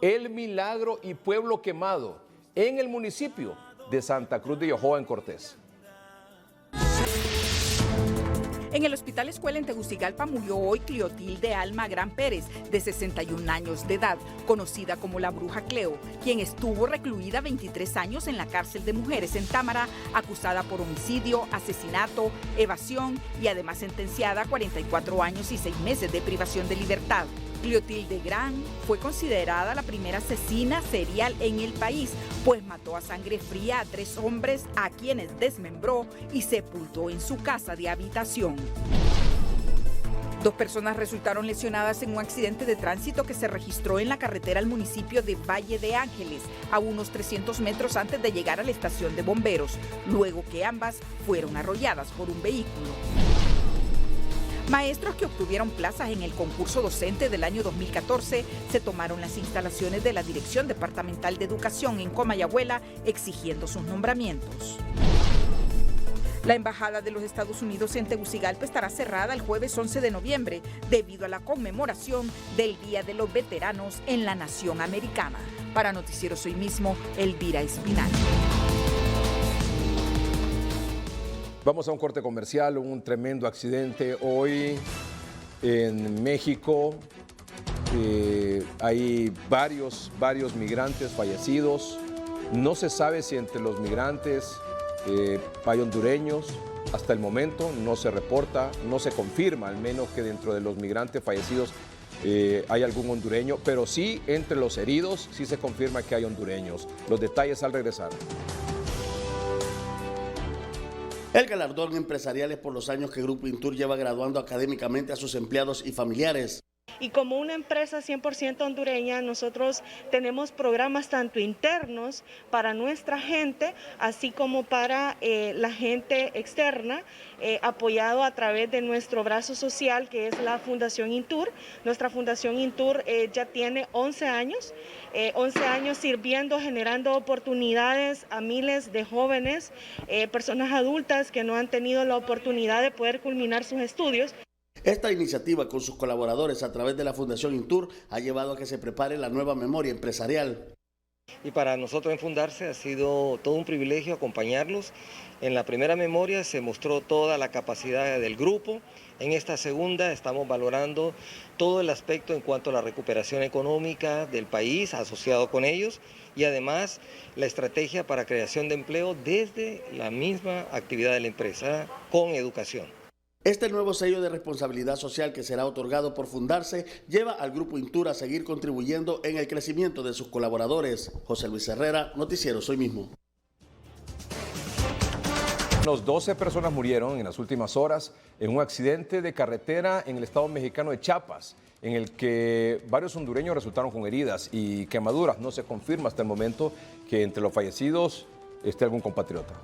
El Milagro y Pueblo Quemado, en el municipio de Santa Cruz de Yojoa, en Cortés. En el Hospital Escuela en Tegucigalpa murió hoy Clotilde Alma Gran Pérez, de 61 años de edad, conocida como la Bruja Cleo, quien estuvo recluida 23 años en la cárcel de mujeres en Támara, acusada por homicidio, asesinato, evasión y además sentenciada a 44 años y 6 meses de privación de libertad. Clotilde Gran fue considerada la primera asesina serial en el país, pues mató a sangre fría a 3 hombres a quienes desmembró y sepultó en su casa de habitación. 2 personas resultaron lesionadas en un accidente de tránsito que se registró en la carretera al municipio de Valle de Ángeles, a unos 300 metros antes de llegar a la estación de bomberos, luego que ambas fueron arrolladas por un vehículo. Maestros que obtuvieron plazas en el concurso docente del año 2014 se tomaron las instalaciones de la Dirección Departamental de Educación en Comayagüela exigiendo sus nombramientos. La Embajada de los Estados Unidos en Tegucigalpa estará cerrada el jueves 11 de noviembre debido a la conmemoración del Día de los Veteranos en la Nación Americana. Para Noticieros Hoy Mismo, Elvira Espinal. Vamos a un corte comercial, un tremendo accidente hoy en México. Hay varios migrantes fallecidos. No se sabe si entre los migrantes hay hondureños. Hasta el momento no se reporta, no se confirma, al menos que dentro de los migrantes fallecidos hay algún hondureño, pero sí entre los heridos sí se confirma que hay hondureños. Los detalles al regresar. El galardón empresarial es por los años que Grupo Intur lleva graduando académicamente a sus empleados y familiares. Y como una empresa 100% hondureña, nosotros tenemos programas tanto internos para nuestra gente, así como para la gente externa, apoyado a través de nuestro brazo social, que es la Fundación Intur. Nuestra Fundación Intur ya tiene 11 años sirviendo, generando oportunidades a miles de jóvenes, personas adultas que no han tenido la oportunidad de poder culminar sus estudios. Esta iniciativa con sus colaboradores a través de la Fundación Intur ha llevado a que se prepare la nueva memoria empresarial. Y para nosotros en Fundarse ha sido todo un privilegio acompañarlos. En la primera memoria se mostró toda la capacidad del grupo. En esta segunda estamos valorando todo el aspecto en cuanto a la recuperación económica del país asociado con ellos y además la estrategia para creación de empleo desde la misma actividad de la empresa con educación. Este nuevo sello de responsabilidad social que será otorgado por Fundarse lleva al Grupo Intur a seguir contribuyendo en el crecimiento de sus colaboradores. José Luis Herrera, Noticieros Hoy Mismo. 12 personas murieron en las últimas horas en un accidente de carretera en el estado mexicano de Chiapas, en el que varios hondureños resultaron con heridas y quemaduras. No se confirma hasta el momento que entre los fallecidos esté algún compatriota.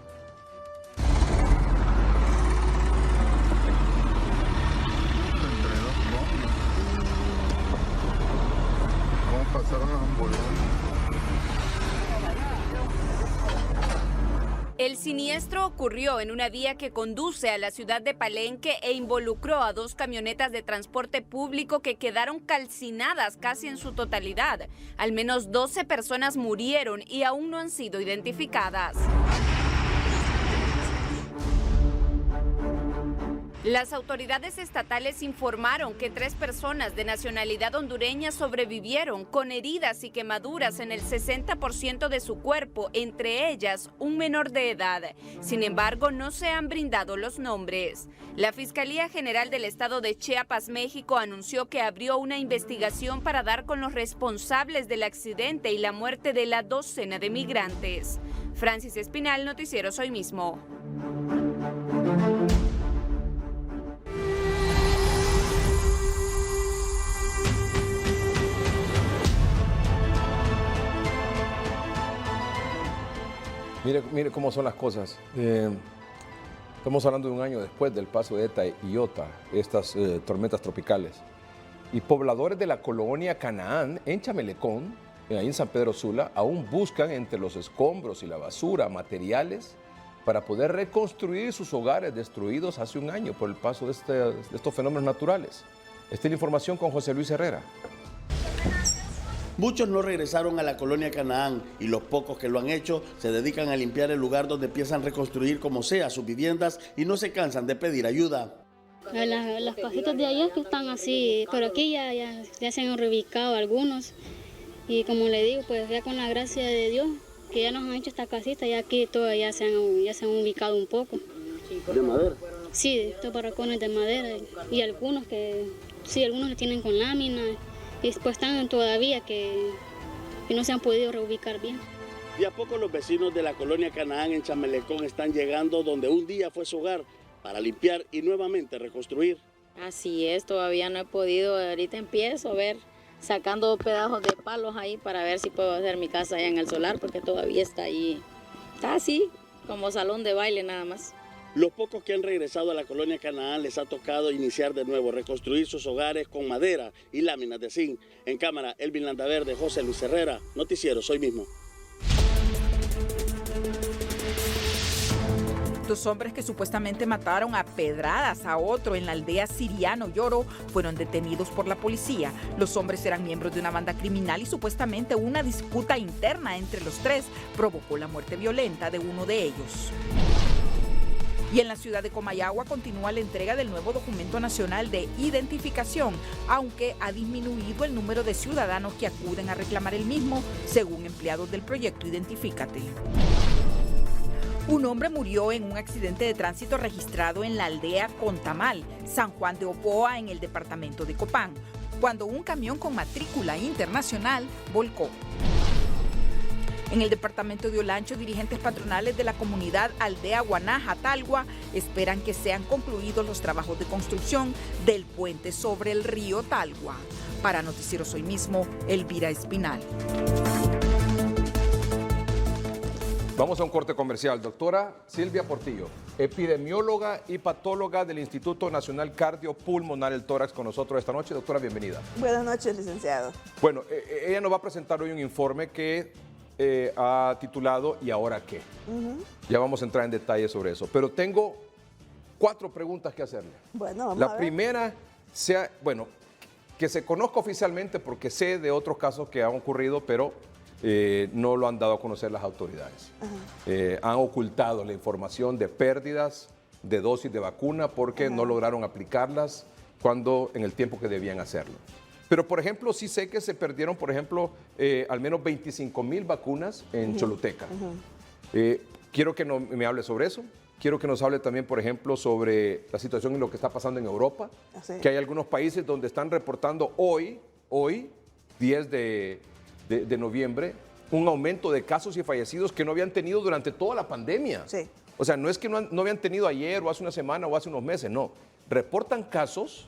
El siniestro ocurrió en una vía que conduce a la ciudad de Palenque e involucró a 2 camionetas de transporte público que quedaron calcinadas casi en su totalidad. Al menos 12 personas murieron y aún no han sido identificadas. Las autoridades estatales informaron que 3 personas de nacionalidad hondureña sobrevivieron con heridas y quemaduras en el 60% de su cuerpo, entre ellas un menor de edad. Sin embargo, no se han brindado los nombres. La Fiscalía General del Estado de Chiapas, México, anunció que abrió una investigación para dar con los responsables del accidente y la muerte de la docena de migrantes. Francis Espinal, Noticieros Hoy Mismo. Mire cómo son las cosas. Estamos hablando de un año después del paso de ETA y Iota, estas tormentas tropicales. Y pobladores de la colonia Canaán, en Chamelecón, ahí en San Pedro Sula, aún buscan entre los escombros y la basura materiales para poder reconstruir sus hogares destruidos hace un año por el paso de estos fenómenos naturales. Esta es la información con José Luis Herrera. Muchos no regresaron a la colonia Canaán y los pocos que lo han hecho se dedican a limpiar el lugar donde empiezan a reconstruir como sea sus viviendas y no se cansan de pedir ayuda. Las casitas de allá que están así, pero aquí ya se han reubicado algunos y como le digo, pues ya con la gracia de Dios que ya nos han hecho esta casita, ya aquí todas ya se han ubicado un poco. ¿De madera? Sí, estos barracones de madera y algunos que tienen con láminas. Y después están todavía que no se han podido reubicar bien. De a poco los vecinos de la colonia Canaán en Chamelecón están llegando donde un día fue su hogar para limpiar y nuevamente reconstruir. Así es, todavía no he podido, ahorita empiezo a ver, sacando pedazos de palos ahí para ver si puedo hacer mi casa allá en el solar, porque todavía está ahí, está así, como salón de baile nada más. Los pocos que han regresado a la colonia Canaán les ha tocado iniciar de nuevo, reconstruir sus hogares con madera y láminas de zinc. En cámara, Elvin Landaverde, José Luis Herrera, Noticiero Soy Mismo. Dos hombres que supuestamente mataron a pedradas a otro en la aldea Siriano Lloro fueron detenidos por la policía. Los hombres eran miembros de una banda criminal y supuestamente una disputa interna entre los tres provocó la muerte violenta de uno de ellos. Y en la ciudad de Comayagua continúa la entrega del nuevo documento nacional de identificación, aunque ha disminuido el número de ciudadanos que acuden a reclamar el mismo, según empleados del proyecto Identifícate. Un hombre murió en un accidente de tránsito registrado en la aldea Contamal, San Juan de Opoa, en el departamento de Copán, cuando un camión con matrícula internacional volcó. En el departamento de Olancho, dirigentes patronales de la comunidad Aldea Guanaja, Talgua, esperan que sean concluidos los trabajos de construcción del puente sobre el río Talgua. Para Noticiero Soy Mismo, Elvira Espinal. Vamos a un corte comercial. Doctora Silvia Portillo, epidemióloga y patóloga del Instituto Nacional Cardiopulmonar, el Tórax, con nosotros esta noche. Doctora, bienvenida. Buenas noches, licenciado. Bueno, ella nos va a presentar hoy un informe que ha titulado ¿Y ahora qué? Ya vamos a entrar en detalle sobre eso. Pero tengo 4 preguntas que hacerle. Bueno, vamos La a ver. primera, que se conozca oficialmente, porque sé de otros casos que han ocurrido, pero no lo han dado a conocer las autoridades. Han ocultado la información de pérdidas de dosis de vacuna porque no lograron aplicarlas en el tiempo que debían hacerlo. Pero, por ejemplo, sí sé que se perdieron, por ejemplo, al menos 25,000 vacunas en Choluteca. Quiero que me hable sobre eso. Quiero que nos hable también, por ejemplo, sobre la situación en lo que está pasando en Europa, que hay algunos países donde están reportando hoy, 10 de noviembre, un aumento de casos y fallecidos que no habían tenido durante toda la pandemia. Sí. O sea, no es que no habían tenido ayer o hace una semana o hace unos meses, no. Reportan casos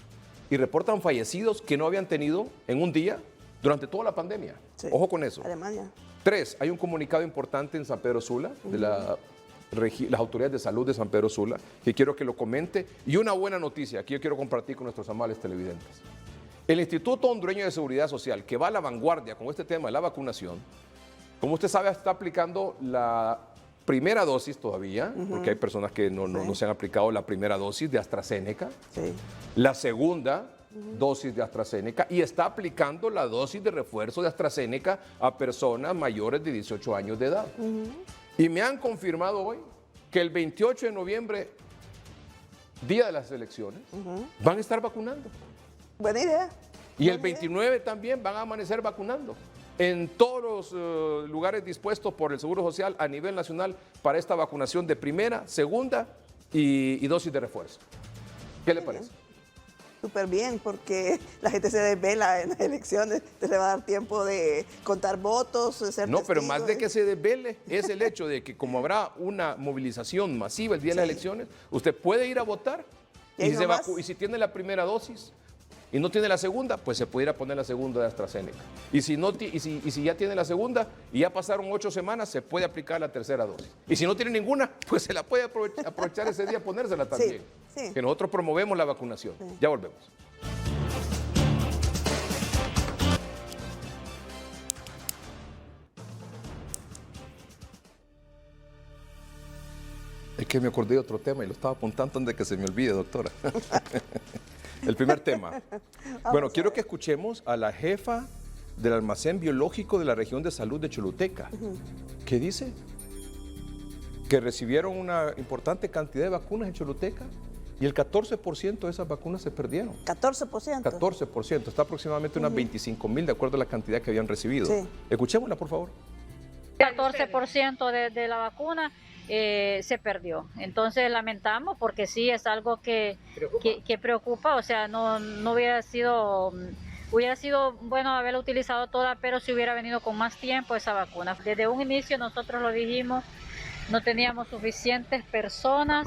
y reportan fallecidos que no habían tenido en un día durante toda la pandemia. Sí. Ojo con eso. Alemania. 3, hay un comunicado importante en San Pedro Sula, de las autoridades de salud de San Pedro Sula, que quiero que lo comente. Y una buena noticia que yo quiero compartir con nuestros amables televidentes. El Instituto Hondureño de Seguridad Social, que va a la vanguardia con este tema de la vacunación, como usted sabe, está aplicando la primera dosis todavía, porque hay personas que no se han aplicado la primera dosis de AstraZeneca, la segunda dosis de AstraZeneca, y está aplicando la dosis de refuerzo de AstraZeneca a personas mayores de 18 años de edad. Y me han confirmado hoy que el 28 de noviembre, día de las elecciones, van a estar vacunando. Buena idea. Y el 29 también van a amanecer vacunando en todos los lugares dispuestos por el Seguro Social a nivel nacional para esta vacunación de primera, segunda y dosis de refuerzo. ¿Qué le parece? Súper bien, porque la gente se desvela en las elecciones, entonces le va a dar tiempo de contar votos, ser No, pero testigo. más de que se desvele es el hecho de que como habrá una movilización masiva el día de las elecciones, usted puede ir a votar y si tiene la primera dosis y no tiene la segunda, pues se puede ir a poner la segunda de AstraZeneca. Y si ya tiene la segunda y ya pasaron 8 semanas, se puede aplicar la tercera dosis. Y si no tiene ninguna, pues se la puede aprovechar ese día, ponérsela también. Sí. Que nosotros promovemos la vacunación. Ya volvemos. Es que me acordé de otro tema y lo estaba apuntando antes de que se me olvide, doctora. El primer tema. Bueno, quiero que escuchemos a la jefa del almacén biológico de la región de salud de Choluteca. ¿Qué dice? Que recibieron una importante cantidad de vacunas en Choluteca y el 14% de esas vacunas se perdieron. 14%. 14%. Está aproximadamente unas 25,000 de acuerdo a la cantidad que habían recibido. Sí. Escuchémosla, por favor. 14% de la vacuna se perdió. Entonces lamentamos porque sí es algo que preocupa. O sea, no hubiera sido bueno haberla utilizado toda, pero si hubiera venido con más tiempo esa vacuna. Desde un inicio nosotros lo dijimos, no teníamos suficientes personas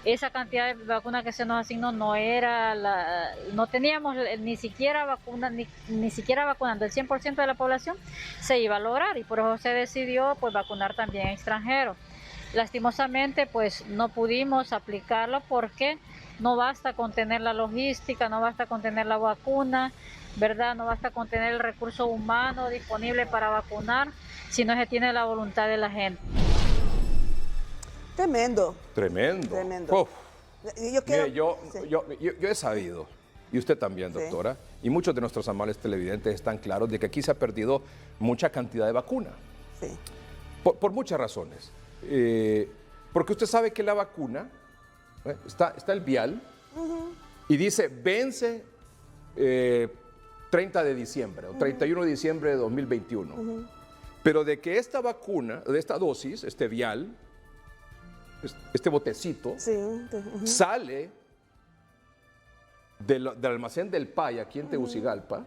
esa cantidad de vacunas que se nos asignó no era no teníamos ni siquiera ni siquiera vacunando el 100% de la población se iba a lograr, y por eso se decidió pues vacunar también a extranjeros. Lastimosamente pues no pudimos aplicarlo porque no basta con tener la logística, no basta con tener la vacuna, ¿verdad? No basta con tener el recurso humano disponible para vacunar, si no se tiene la voluntad de la gente. Tremendo. Tremendo. Tremendo. Uf. Mire, yo he sabido, y usted también, doctora, y muchos de nuestros amables televidentes están claros de que aquí se ha perdido mucha cantidad de vacuna. Sí. Por muchas razones. Porque usted sabe que la vacuna, está el vial, y dice vence 30 de diciembre o 31 de diciembre de 2021. Pero de que esta vacuna, de esta dosis, este vial, este botecito, sale del almacén del PAI aquí en Tegucigalpa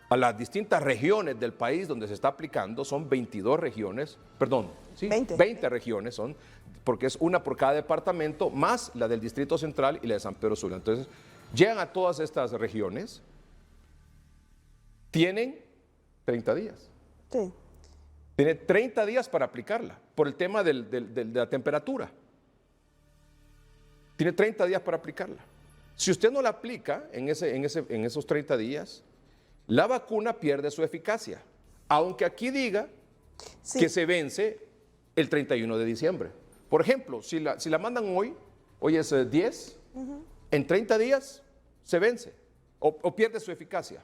a las distintas regiones del país donde se está aplicando. Son 22 regiones, perdón, ¿sí? 20 regiones son, porque es una por cada departamento, más la del Distrito Central y la de San Pedro Sula. Entonces, llegan a todas estas regiones, tienen 30 días. Sí. Tiene 30 días para aplicarla, por el tema de la temperatura. Tiene 30 días para aplicarla. Si usted no la aplica en esos 30 días, la vacuna pierde su eficacia. Aunque aquí diga que se vence el 31 de diciembre. Por ejemplo, si la mandan hoy es 10, en 30 días se vence o pierde su eficacia.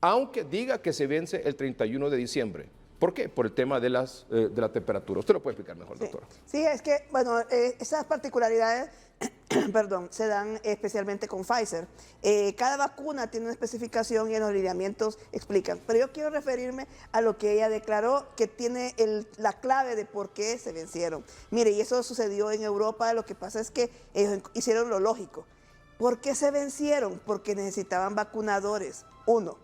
Aunque diga que se vence el 31 de diciembre. ¿Por qué? Por el tema de la temperatura. Usted lo puede explicar mejor, doctora. Sí, es que, bueno, esas particularidades, perdón, se dan especialmente con Pfizer. Cada vacuna tiene una especificación y en los lineamientos explican. Pero yo quiero referirme a lo que ella declaró, que tiene la clave de por qué se vencieron. Mire, y eso sucedió en Europa. Lo que pasa es que ellos hicieron lo lógico. ¿Por qué se vencieron? Porque necesitaban vacunadores. Uno.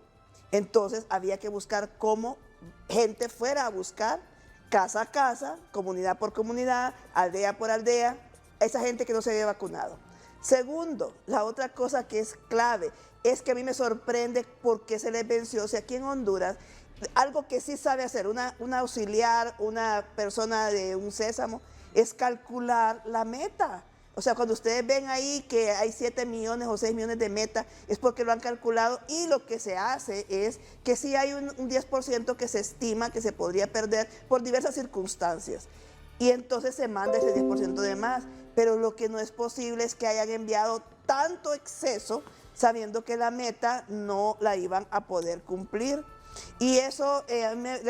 Entonces había que buscar cómo gente fuera a buscar casa a casa, comunidad por comunidad, aldea por aldea, esa gente que no se había vacunado. Segundo, la otra cosa que es clave es que a mí me sorprende por qué se les venció. O sea, aquí en Honduras, algo que sí sabe hacer una auxiliar, una persona de un sésamo, es calcular la meta. O sea, cuando ustedes ven ahí que hay 7 millones o 6 millones de meta, es porque lo han calculado, y lo que se hace es que sí hay un 10% que se estima que se podría perder por diversas circunstancias. Y entonces se manda ese 10% de más. Pero lo que no es posible es que hayan enviado tanto exceso sabiendo que la meta no la iban a poder cumplir. Y eso,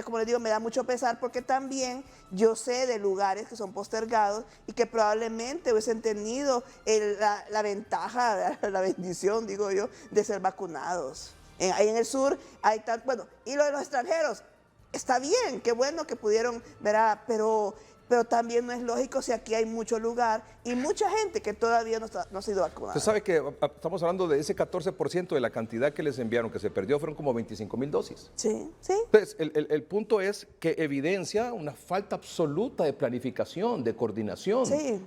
como les digo, me da mucho pesar, porque también yo sé de lugares que son postergados y que probablemente hubiesen tenido la ventaja, la bendición, digo yo, de ser vacunados. Ahí en el sur hay tanto, bueno, y lo de los extranjeros, está bien, qué bueno que pudieron, ¿verdad? Pero también no es lógico si aquí hay mucho lugar y mucha gente que todavía no ha sido vacunada. Usted sabe que estamos hablando de ese 14% de la cantidad que les enviaron, que se perdió, fueron como 25,000 dosis. Sí, sí. Entonces, el punto es que evidencia una falta absoluta de planificación, de coordinación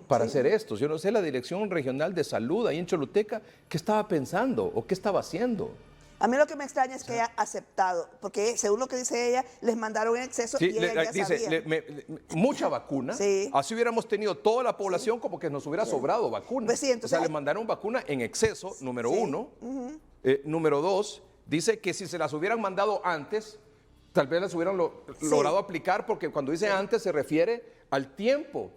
para hacer esto. Yo no sé, la Dirección Regional de Salud ahí en Choluteca, ¿qué estaba pensando o qué estaba haciendo? A mí lo que me extraña es que haya aceptado, porque según lo que dice ella, les mandaron en exceso y ella ya sabía. Mucha vacuna, así hubiéramos tenido toda la población como que nos hubiera sobrado vacuna. Pues sí, entonces, o sea, les mandaron vacuna en exceso, número uno. Número dos, dice que si se las hubieran mandado antes, tal vez las hubieran logrado aplicar, porque cuando dice antes se refiere al tiempo.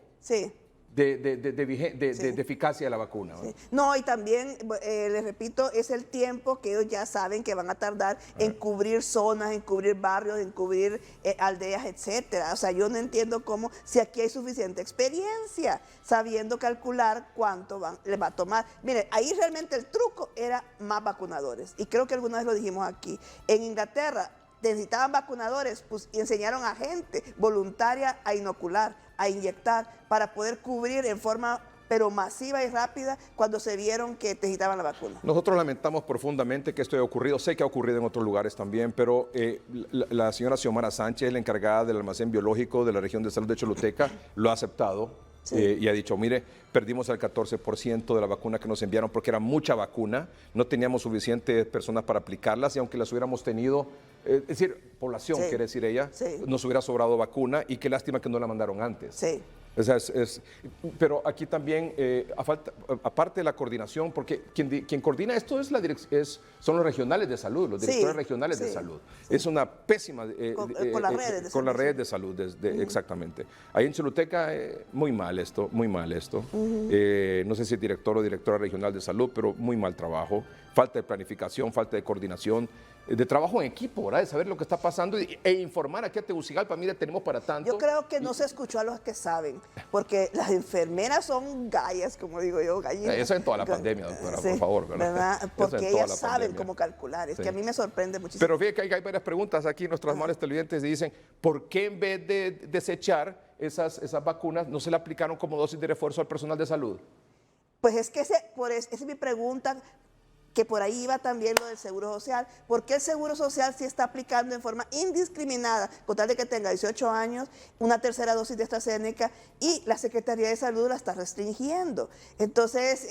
De eficacia de la vacuna. Sí. No, y también, les repito, es el tiempo que ellos ya saben que van a tardar en cubrir zonas, en cubrir barrios, en cubrir aldeas, etcétera. O sea, yo no entiendo cómo, si aquí hay suficiente experiencia, sabiendo calcular cuánto les va a tomar. Miren, ahí realmente el truco era más vacunadores. Y creo que alguna vez lo dijimos aquí. En Inglaterra necesitaban vacunadores, pues, y enseñaron a gente voluntaria a inocular, a inyectar, para poder cubrir en forma pero masiva y rápida cuando se vieron que necesitaban la vacuna. Nosotros lamentamos profundamente que esto haya ocurrido. Sé que ha ocurrido en otros lugares también, pero la señora Xiomara Sánchez, la encargada del almacén biológico de la región de salud de Choluteca, lo ha aceptado. y ha dicho, mire, perdimos el 14% de la vacuna que nos enviaron porque era mucha vacuna, no teníamos suficientes personas para aplicarlas y aunque las hubiéramos tenido, es decir, población, quiere decir ella, nos hubiera sobrado vacuna y qué lástima que no la mandaron antes. O sea, pero aquí también, aparte de la coordinación, porque quien coordina esto son los regionales de salud, los directores regionales de salud. Es una pésima... con las redes de con las redes de salud, exactamente. Ahí en Choluteca, muy mal esto, muy mal esto. No sé si es director o directora regional de salud, pero muy mal trabajo. Falta de planificación, falta de coordinación, de trabajo en equipo, ¿verdad? De saber lo que está pasando e informar aquí a Tegucigalpa, mire, tenemos para tanto. Yo creo que no se escuchó a los que saben, porque las enfermeras son gallas, como digo yo, gallinas. Eso en toda la pandemia, doctora, por favor, ¿verdad? Porque ellas saben cómo calcular, es que a mí me sorprende muchísimo. Pero fíjate que hay varias preguntas aquí, nuestros amables televidentes dicen, ¿por qué en vez de desechar esas vacunas no se le aplicaron como dosis de refuerzo al personal de salud? Pues es que esa es mi pregunta, que por ahí iba también lo del Seguro Social. ¿Por qué el Seguro Social sí está aplicando en forma indiscriminada, con tal de que tenga 18 años, una tercera dosis de AstraZeneca y la Secretaría de Salud la está restringiendo? Entonces,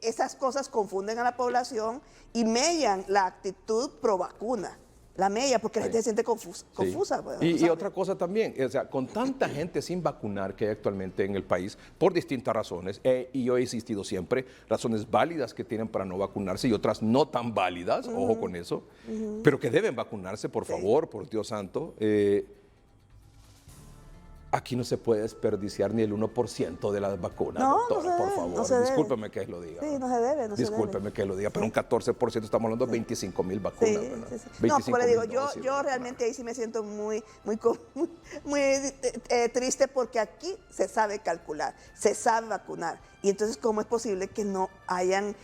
esas cosas confunden a la población y mellan la actitud pro vacuna. La media, porque la gente se siente confusa. Pues, y otra cosa también, o sea, con tanta gente sin vacunar que hay actualmente en el país, por distintas razones, y yo he insistido siempre, razones válidas que tienen para no vacunarse y otras no tan válidas, ojo con eso, pero que deben vacunarse, por favor, por Dios santo. Aquí no se puede desperdiciar ni el 1% de las vacunas, doctora, por favor. Discúlpeme que lo diga. Sí, no se debe, Discúlpeme que lo diga, pero un 14% estamos hablando de 25,000 vacunas. No, pero digo, yo realmente ahí sí me siento muy triste porque aquí se sabe calcular, se sabe vacunar. Y entonces, ¿cómo es posible que no hayan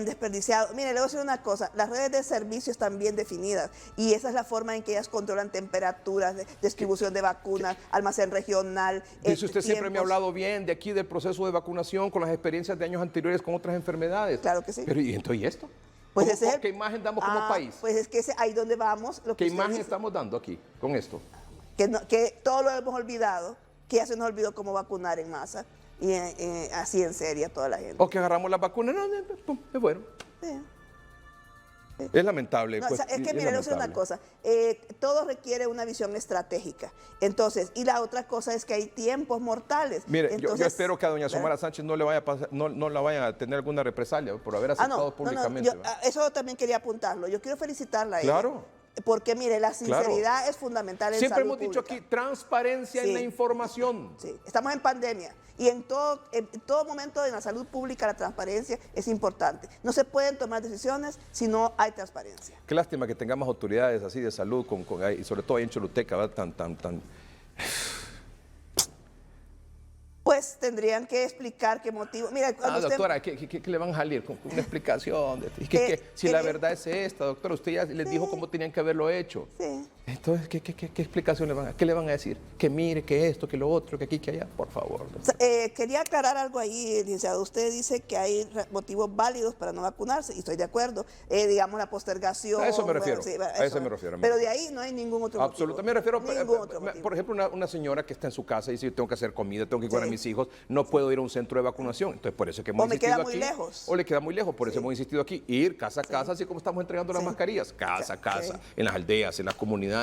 desperdiciado? Mire, le voy a decir una cosa, las redes de servicio están bien definidas y esa es la forma en que ellas controlan temperaturas, distribución de vacunas, almacén regional. Dice usted siempre me ha hablado bien de aquí del proceso de vacunación con las experiencias de años anteriores con otras enfermedades. Claro que sí. Pero ¿y entonces y esto? Pues ¿Qué imagen damos como país? Pues es que ahí donde vamos. ¿Qué imagen estamos dando aquí con esto? Que todo lo hemos olvidado, que ya se nos olvidó cómo vacunar en masa. Y así en serio a toda la gente. O que agarramos las vacunas, es bueno. Es lamentable. No, pues, es que mire, le voy a decir una cosa, todo requiere una visión estratégica. Entonces, y la otra cosa es que hay tiempos mortales. Mire, entonces, yo espero que a doña Xiomara Sánchez no le vaya a pasar, no la vaya a tener alguna represalia por haber aceptado públicamente. Eso también quería apuntarlo. Yo quiero felicitarla a ella. Claro. Porque mire, la sinceridad es fundamental en Siempre salud hemos dicho pública. aquí, transparencia en la información. Sí, estamos en pandemia y en todo momento en la salud pública la transparencia es importante. No se pueden tomar decisiones si no hay transparencia. Qué lástima que tengamos autoridades así de salud, y sobre todo ahí en Choluteca, ¿verdad? Pues tendrían que explicar qué motivo. Mira, doctora, ¿qué le van a salir? Con una explicación. Si la verdad es esta, doctora, usted ya les dijo cómo tenían que haberlo hecho. Sí. Entonces, ¿qué explicación le van a dar? ¿Qué le van a decir? Que mire, que esto, que lo otro, que aquí, que allá. Por favor. Quería aclarar algo ahí, licenciado. Usted dice que hay motivos válidos para no vacunarse, y estoy de acuerdo. Digamos, la postergación. A eso me refiero. A eso me refiero. Pero de ahí no hay ningún otro motivo. Absolutamente. Me refiero, por ejemplo, una señora que está en su casa y dice, yo tengo que hacer comida, tengo que cuidar a mis hijos, no puedo ir a un centro de vacunación. Entonces, por eso es que hemos insistido aquí. O me queda muy lejos. O le queda muy lejos. Por eso hemos insistido aquí. Ir casa a casa, así como estamos entregando las mascarillas. Casa a casa, en las aldeas, en las comunidades.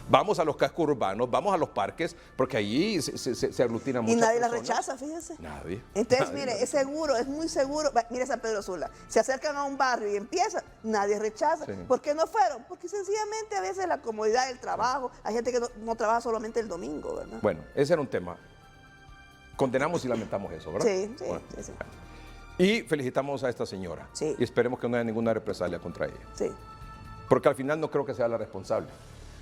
Vamos a los cascos urbanos, vamos a los parques, porque allí se aglutinan muchas personas. Y nadie la rechaza, fíjese. Nadie. Entonces, mire, es seguro, es muy seguro. Mire San Pedro Sula, se acercan a un barrio y empiezan, nadie rechaza. ¿Por qué no fueron? Porque sencillamente a veces la comodidad del trabajo, hay gente que no trabaja solamente el domingo, ¿verdad? Bueno, ese era un tema. Condenamos y lamentamos eso, ¿verdad? Sí. Y felicitamos a esta señora. Sí. Y esperemos que no haya ninguna represalia contra ella. Sí. Porque al final no creo que sea la responsable.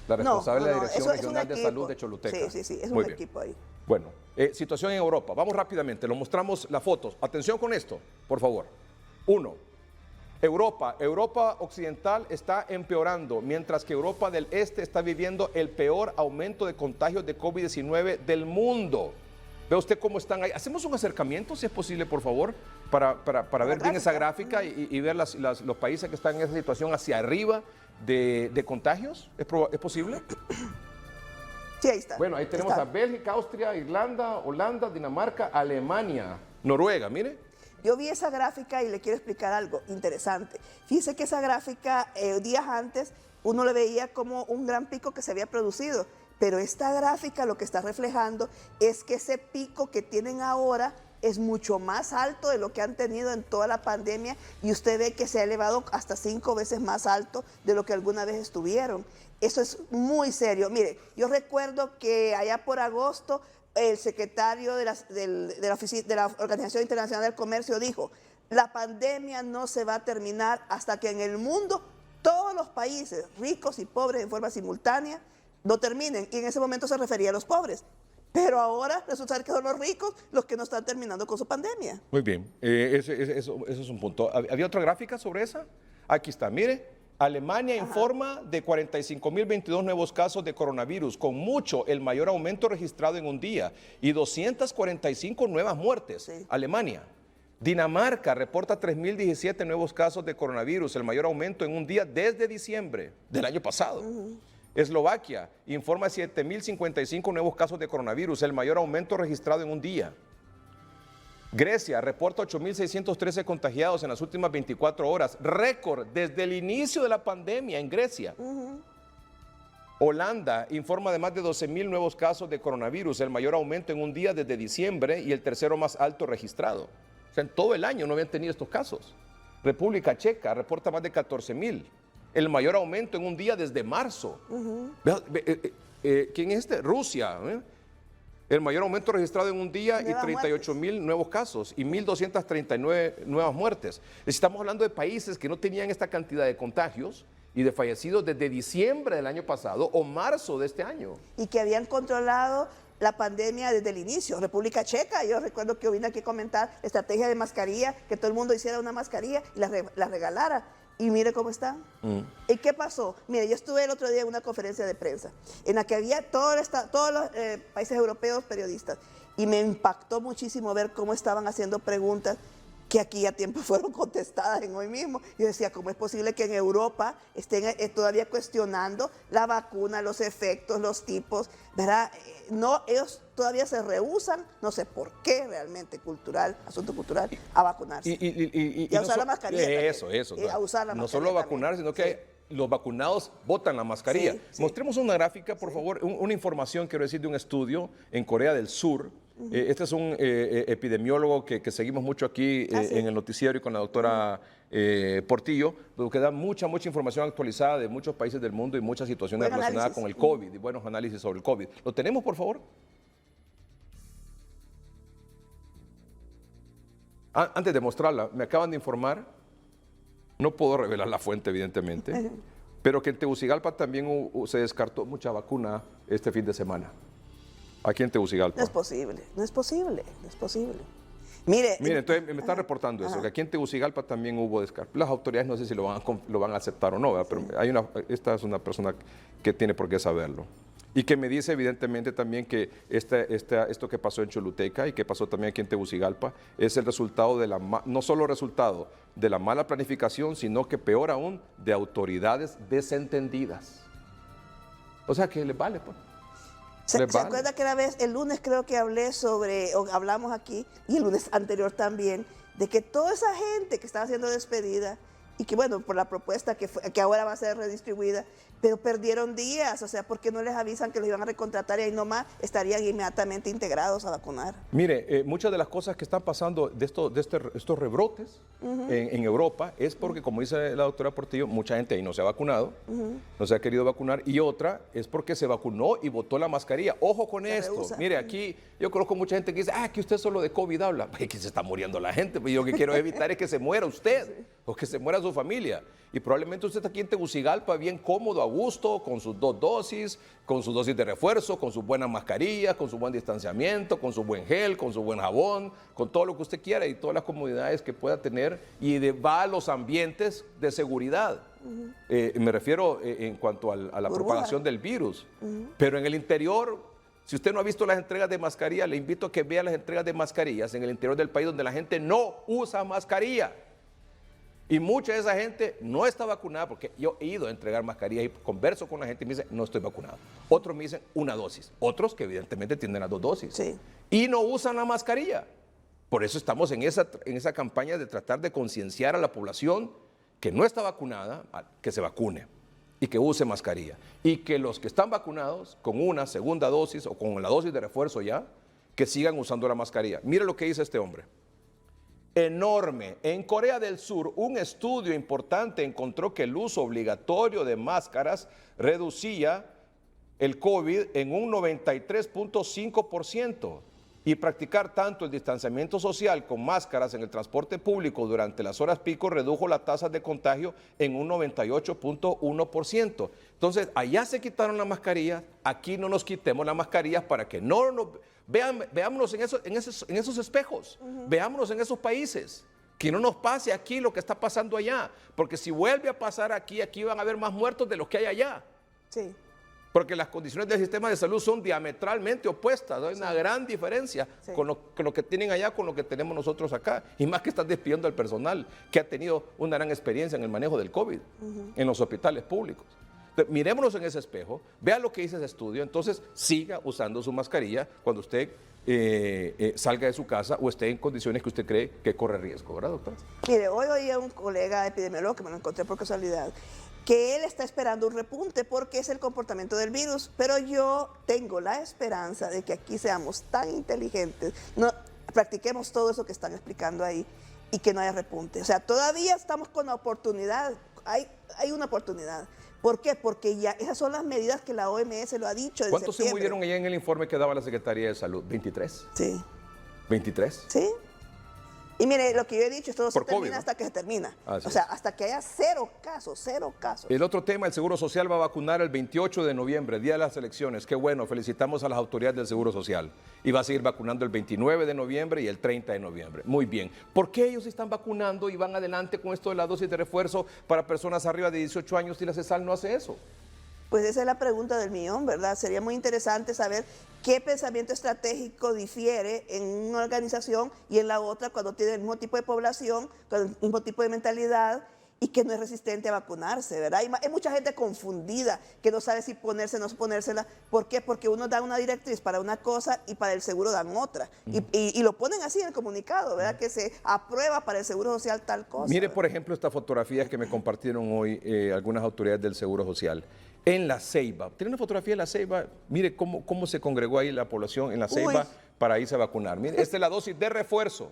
La responsable es la Dirección Regional de Salud de Choluteca. Sí, es un equipo ahí. Bueno, situación en Europa. Vamos rápidamente, lo mostramos las fotos. Atención con esto, por favor. 1. Europa Occidental está empeorando, mientras que Europa del Este está viviendo el peor aumento de contagios de COVID-19 del mundo. Ve usted cómo están ahí. Hacemos un acercamiento, si es posible, por favor, para ver bien esa gráfica y ver los países que están en esa situación hacia arriba de contagios. ¿Es posible? Sí, ahí está. Bueno, ahí tenemos a Bélgica, Austria, Irlanda, Holanda, Dinamarca, Alemania, Noruega, mire. Yo vi esa gráfica y le quiero explicar algo interesante. Fíjese que esa gráfica, días antes, uno le veía como un gran pico que se había producido, pero esta gráfica lo que está reflejando es que ese pico que tienen ahora es mucho más alto de lo que han tenido en toda la pandemia y usted ve que se ha elevado hasta 5 veces más alto de lo que alguna vez estuvieron. Eso es muy serio. Mire, yo recuerdo que allá por agosto el secretario de la Organización Internacional del Comercio dijo, la pandemia no se va a terminar hasta que en el mundo todos los países, ricos y pobres en forma simultánea, no terminen. Y en ese momento se refería a los pobres. Pero ahora resulta que son los ricos los que no están terminando con su pandemia. Muy bien, eso es un punto. ¿Había otra gráfica sobre esa? Aquí está, mire. Alemania informa de 45.022 nuevos casos de coronavirus, con mucho el mayor aumento registrado en un día, y 245 nuevas muertes. Sí. Alemania. Dinamarca reporta 3.017 nuevos casos de coronavirus, el mayor aumento en un día desde diciembre del año pasado. Eslovaquia informa 7.055 nuevos casos de coronavirus, el mayor aumento registrado en un día. Grecia reporta 8.613 contagiados en las últimas 24 horas, récord desde el inicio de la pandemia en Grecia. Holanda informa de más de 12.000 nuevos casos de coronavirus, el mayor aumento en un día desde diciembre y el tercero más alto registrado. O sea, en todo el año no habían tenido estos casos. República Checa reporta más de 14.000, el mayor aumento en un día desde marzo. ¿Quién es este? Rusia, el mayor aumento registrado en un día y 38.000 nuevos casos y 1.239 nuevas muertes. Estamos hablando de países que no tenían esta cantidad de contagios y de fallecidos desde diciembre del año pasado o marzo de este año. Y que habían controlado la pandemia desde el inicio. República Checa, yo recuerdo que vine aquí a comentar estrategia de mascarilla, que todo el mundo hiciera una mascarilla y la regalara. Y mire cómo está. ¿Y qué pasó? Mire, yo estuve el otro día en una conferencia de prensa en la que había todos los países europeos periodistas y me impactó muchísimo ver cómo estaban haciendo preguntas que aquí a tiempo fueron contestadas en hoy mismo. Yo decía, ¿cómo es posible que en Europa estén todavía cuestionando la vacuna, los efectos, los tipos, ¿verdad? No, ellos todavía se rehúsan, no sé por qué realmente, asunto cultural, a vacunarse. Y a usar la mascarilla. Eso. A usar la mascarilla. No solo a vacunar, sino que los vacunados botan la mascarilla. Mostremos una gráfica, por favor, una información, quiero decir, de un estudio en Corea del Sur. Este es un epidemiólogo que seguimos mucho aquí en el noticiero y con la doctora Portillo, que da mucha información actualizada de muchos países del mundo y muchas situaciones relacionadas con el COVID y buenos análisis sobre el COVID. ¿Lo tenemos, por favor? Antes de mostrarla, me acaban de informar, no puedo revelar la fuente evidentemente, pero que en Tegucigalpa también se descartó mucha vacuna este fin de semana. Aquí en Tegucigalpa. No es posible. Mire, entonces me están reportando eso, que aquí en Tegucigalpa también hubo descarte. Las autoridades no sé si lo van a aceptar o no, ¿verdad? Pero esta es una persona que tiene por qué saberlo. Y que me dice evidentemente también que esto que pasó en Choluteca y que pasó también aquí en Tegucigalpa es el resultado de no solo resultado de la mala planificación, sino que peor aún, de autoridades desentendidas. O sea que les vale, pues. ¿Se acuerda que una vez, el lunes creo que hablamos aquí, y el lunes anterior también, de que toda esa gente que estaba siendo despedida, y que bueno, por la propuesta que ahora va a ser redistribuida, pero perdieron días, o sea, ¿por qué no les avisan que los iban a recontratar y ahí nomás estarían inmediatamente integrados a vacunar? Mire, muchas de las cosas que están pasando de estos rebrotes en Europa es porque, como dice la doctora Portillo, mucha gente ahí no se ha vacunado, no se ha querido vacunar, y otra es porque se vacunó y botó la mascarilla. Ojo con esto. Mire, aquí yo conozco mucha gente que dice, que usted solo de COVID habla. Pues que se está muriendo la gente, pues yo lo que quiero evitar es que se muera usted o que se muera su familia. Y probablemente usted está aquí en Tegucigalpa bien cómodo, a gusto, con sus 2 dosis, con sus dosis de refuerzo, con sus buenas mascarillas, con su buen distanciamiento, con su buen gel, con su buen jabón, con todo lo que usted quiera y todas las comodidades que pueda tener, y va a los ambientes de seguridad. Me refiero en cuanto a la propagación del virus. Pero en el interior, si usted no ha visto las entregas de mascarilla, le invito a que vea las entregas de mascarillas en el interior del país donde la gente no usa mascarilla. Y mucha de esa gente no está vacunada, porque yo he ido a entregar mascarillas y converso con la gente y me dicen, no estoy vacunado. Otros me dicen una dosis. Otros que evidentemente tienen las 2 dosis. Sí. Y no usan la mascarilla. Por eso estamos en esa campaña de tratar de concienciar a la población que no está vacunada, que se vacune y que use mascarilla. Y que los que están vacunados con una segunda dosis o con la dosis de refuerzo ya, que sigan usando la mascarilla. Mire lo que dice este hombre. Enorme. En Corea del Sur, un estudio importante encontró que el uso obligatorio de máscaras reducía el COVID en un 93.5%. Y practicar tanto el distanciamiento social con máscaras en el transporte público durante las horas pico redujo las tasas de contagio en un 98.1%. Entonces, allá se quitaron las mascarillas, aquí no nos quitemos las mascarillas para que no nos... Veámonos en esos espejos, veámonos en esos países, que no nos pase aquí lo que está pasando allá, porque si vuelve a pasar aquí van a haber más muertos de los que hay allá. Sí. Porque las condiciones del sistema de salud son diametralmente opuestas, ¿no? Hay una gran diferencia con lo que tienen allá con lo que tenemos nosotros acá. Y más que están despidiendo al personal que ha tenido una gran experiencia en el manejo del COVID en los hospitales públicos. Entonces, mirémonos en ese espejo, vea lo que dice ese estudio, entonces siga usando su mascarilla cuando usted salga de su casa o esté en condiciones que usted cree que corre riesgo, ¿verdad, doctora? Mire, hoy oí a un colega epidemiólogo que me lo encontré por casualidad, que él está esperando un repunte porque es el comportamiento del virus, pero yo tengo la esperanza de que aquí seamos tan inteligentes, practiquemos todo eso que están explicando ahí y que no haya repunte. O sea, todavía estamos con la oportunidad, hay una oportunidad. ¿Por qué? Porque ya esas son las medidas que la OMS lo ha dicho. ¿Cuántos se murieron allá en el informe que daba la Secretaría de Salud? ¿23? Sí. ¿23? Sí. Y mire, lo que yo he dicho, esto no se Por termina COVID, ¿no? hasta que se termina. Así o sea, hasta que haya 0 casos, 0 casos. El otro tema, el Seguro Social va a vacunar el 28 de noviembre, día de las elecciones. Qué bueno, felicitamos a las autoridades del Seguro Social. Y va a seguir vacunando el 29 de noviembre y el 30 de noviembre. Muy bien. ¿Por qué ellos están vacunando y van adelante con esto de la dosis de refuerzo para personas arriba de 18 años y la CESAL no hace eso? Pues esa es la pregunta del millón, ¿verdad? Sería muy interesante saber qué pensamiento estratégico difiere en una organización y en la otra cuando tiene el mismo tipo de población, con el mismo tipo de mentalidad y que no es resistente a vacunarse, ¿verdad? Hay mucha gente confundida que no sabe si ponerse o no ponérsela. ¿Por qué? Porque uno da una directriz para una cosa y para el seguro dan otra. Y lo ponen así en el comunicado, ¿verdad? Que se aprueba para el Seguro Social tal cosa. Mire, ¿verdad? por ejemplo, estas fotografías que me compartieron hoy algunas autoridades del Seguro Social. En La Ceiba, tiene una fotografía de La Ceiba, mire cómo se congregó ahí la población en La Ceiba para irse a vacunar. Mire, esta es la dosis de refuerzo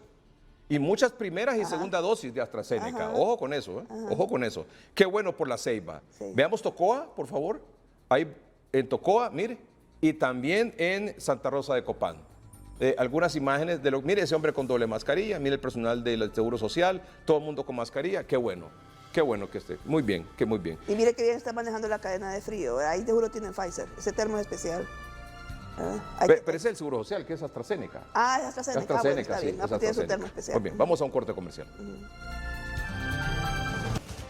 y muchas primeras y segunda dosis de AstraZeneca. Ojo con eso, ojo con eso. Qué bueno por La Ceiba. Sí. Veamos Tocoa, por favor. Ahí en Tocoa, mire, y también en Santa Rosa de Copán. Algunas imágenes mire ese hombre con doble mascarilla, mire el personal del Seguro Social, todo el mundo con mascarilla, qué bueno. Qué bueno que esté. Muy bien, que muy bien. Y mire que bien está manejando la cadena de frío. Ahí seguro tienen Pfizer. Ese termo es especial. Pero ese es el Seguro Social, que es AstraZeneca. Ah, es AstraZeneca. AstraZeneca, sí. Es tiene su termo especial. Muy bien, vamos a un corte comercial.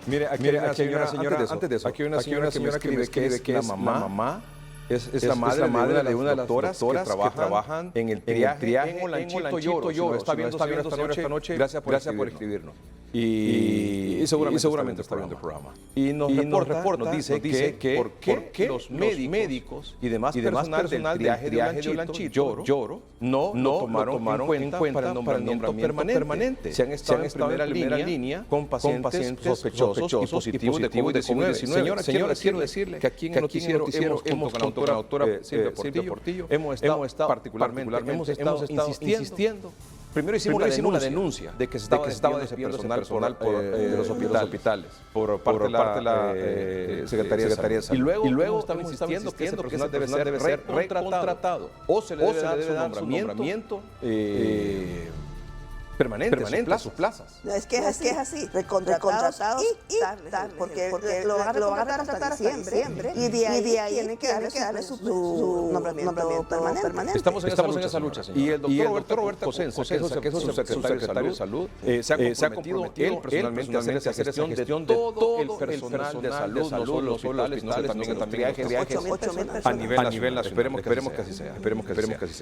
Mire, aquí hay una señora, antes de eso, aquí hay una señora que me escribe que es la mamá. Es la madre de una de las doctoras que trabajan en el triaje en Olanchito Lloro. Está viendo esta noche. Gracias por escribirnos. Y seguramente está viendo el programa. Y nos reporta, nos dice que por qué los médicos y demás personal del triaje de Olanchito Lloro no tomaron en cuenta para el nombramiento permanente. Se han estado en primera línea con pacientes sospechosos y positivos de COVID-19. Señora, quiero decirle que aquí en el noticiero hemos, junto con la doctora Silvia Portillo, hemos estado particularmente insistiendo. Primero hicimos la denuncia de que se estaba despidiendo personal de los hospitales por parte de la Secretaría de Salud. Y luego estamos insistiendo que ese personal debe ser recontratado o se le debe dar su nombramiento permanente a sus plazas. No, es que es así, recontratados y darles, porque lo van a recontratar hasta diciembre y de ahí tienen que darle su nombramiento permanente. Estamos en esa lucha, señor. Y el doctor Roberto Cosenza, que es su secretario de Salud, se ha comprometido personalmente a hacer esa gestión de todo el personal de salud, no solo los hospitales, sino también el triaje a nivel nacional. Esperemos que así sea.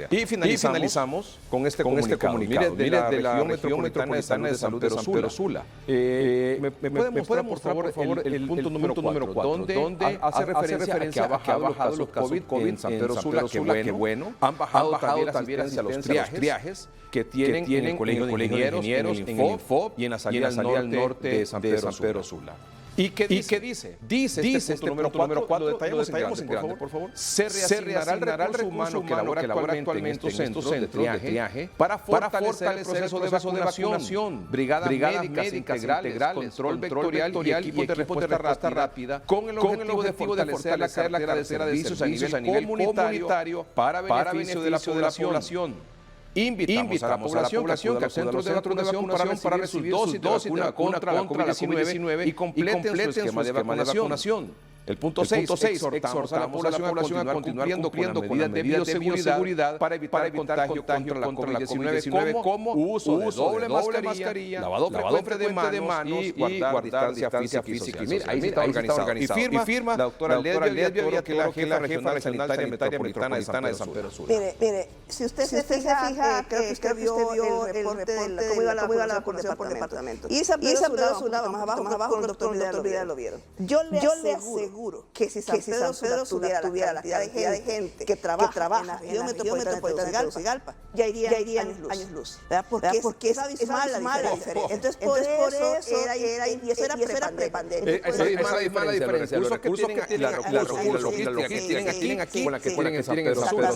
Y finalizamos con este comunicado. Mire, de la metropolitana de salud de San Pedro Sula. ¿Me puede mostrar, por favor, el punto número 4, donde hace referencia a que ha bajado los casos COVID en San Pedro Sula? Qué bueno. Han bajado también la asistencia a los triajes que tienen en el Colegio de Ingenieros, en el Infop y en la salida al norte de San Pedro Sula. ¿Y qué dice? Dice este punto número 4, lo detallamos en grande, por favor. Se reasignará el recurso humano que labora actualmente en estos centros de triaje para fortalecer el proceso de vacunación, brigadas médicas integrales, control vectorial y equipos de respuesta rápida, con el objetivo de fortalecer la cartera de servicios a nivel comunitario para beneficio de la población. Invitamos a la población que al centro de vacunación para recibir dosis de vacuna contra la COVID-19 y completen su esquema de vacunación. El punto 6, exhortamos a la población a continuar cumpliendo con las medidas de bioseguridad para evitar el contagio contra la COVID-19 como uso de doble mascarilla, lavado frecuente de manos y guardar distancia física. Mira, ahí está organizado. Y firma la doctora Lesbia, que es la jefa regional sanitaria metropolitana de San Pedro Sula. Mire, si usted se fija, creo que usted vio el reporte de cómo iba la vacunación por departamento. Y San Pedro Sula, más abajo, el doctor Vidal lo vieron. Yo le aseguro que si San Pedro Sula tuviera la cantidad de gente que trabaja en la región metropolitana de Tegucigalpa, ya iría años luz. ¿Verdad? Porque es abismal la diferencia. Entonces, por eso era prepandemia. Esa es la diferencia. Los recursos que tienen aquí con la que tienen en San Pedro Sula.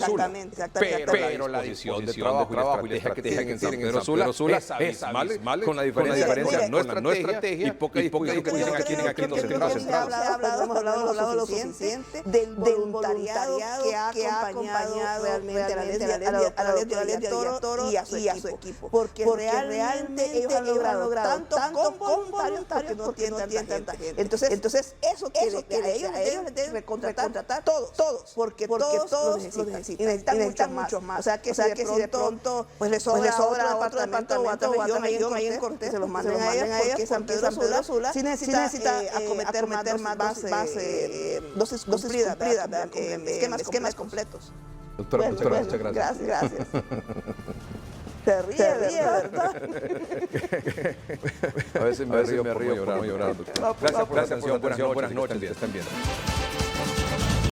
Pero la disposición de trabajo y la estrategia que tienen en San Pedro Sula es abismal con la diferencia nuestra estrategia y poca disposición que tienen aquí en los centros. Hemos hablado lo suficiente del voluntariado que ha acompañado realmente a la Lesbia Toro y a su equipo. Porque realmente ellos han logrado tanto con voluntarios porque no tienen tanta gente. Entonces eso que a ellos les deben recontratar todos, porque todos lo necesitan. Y necesitan muchos más. O sea que si de pronto pues les sobra a otro departamento o a otra región ahí en Cortés, se los manden a ellas porque San Pedro Sula sí necesita acometer más dosis cumplidas, con esquemas completos. Doctora, muchas gracias. Gracias. Se ríe, ¿verdad? A veces me río por llorar, doctor. Gracias por la atención. Buenas noches. Estén bien.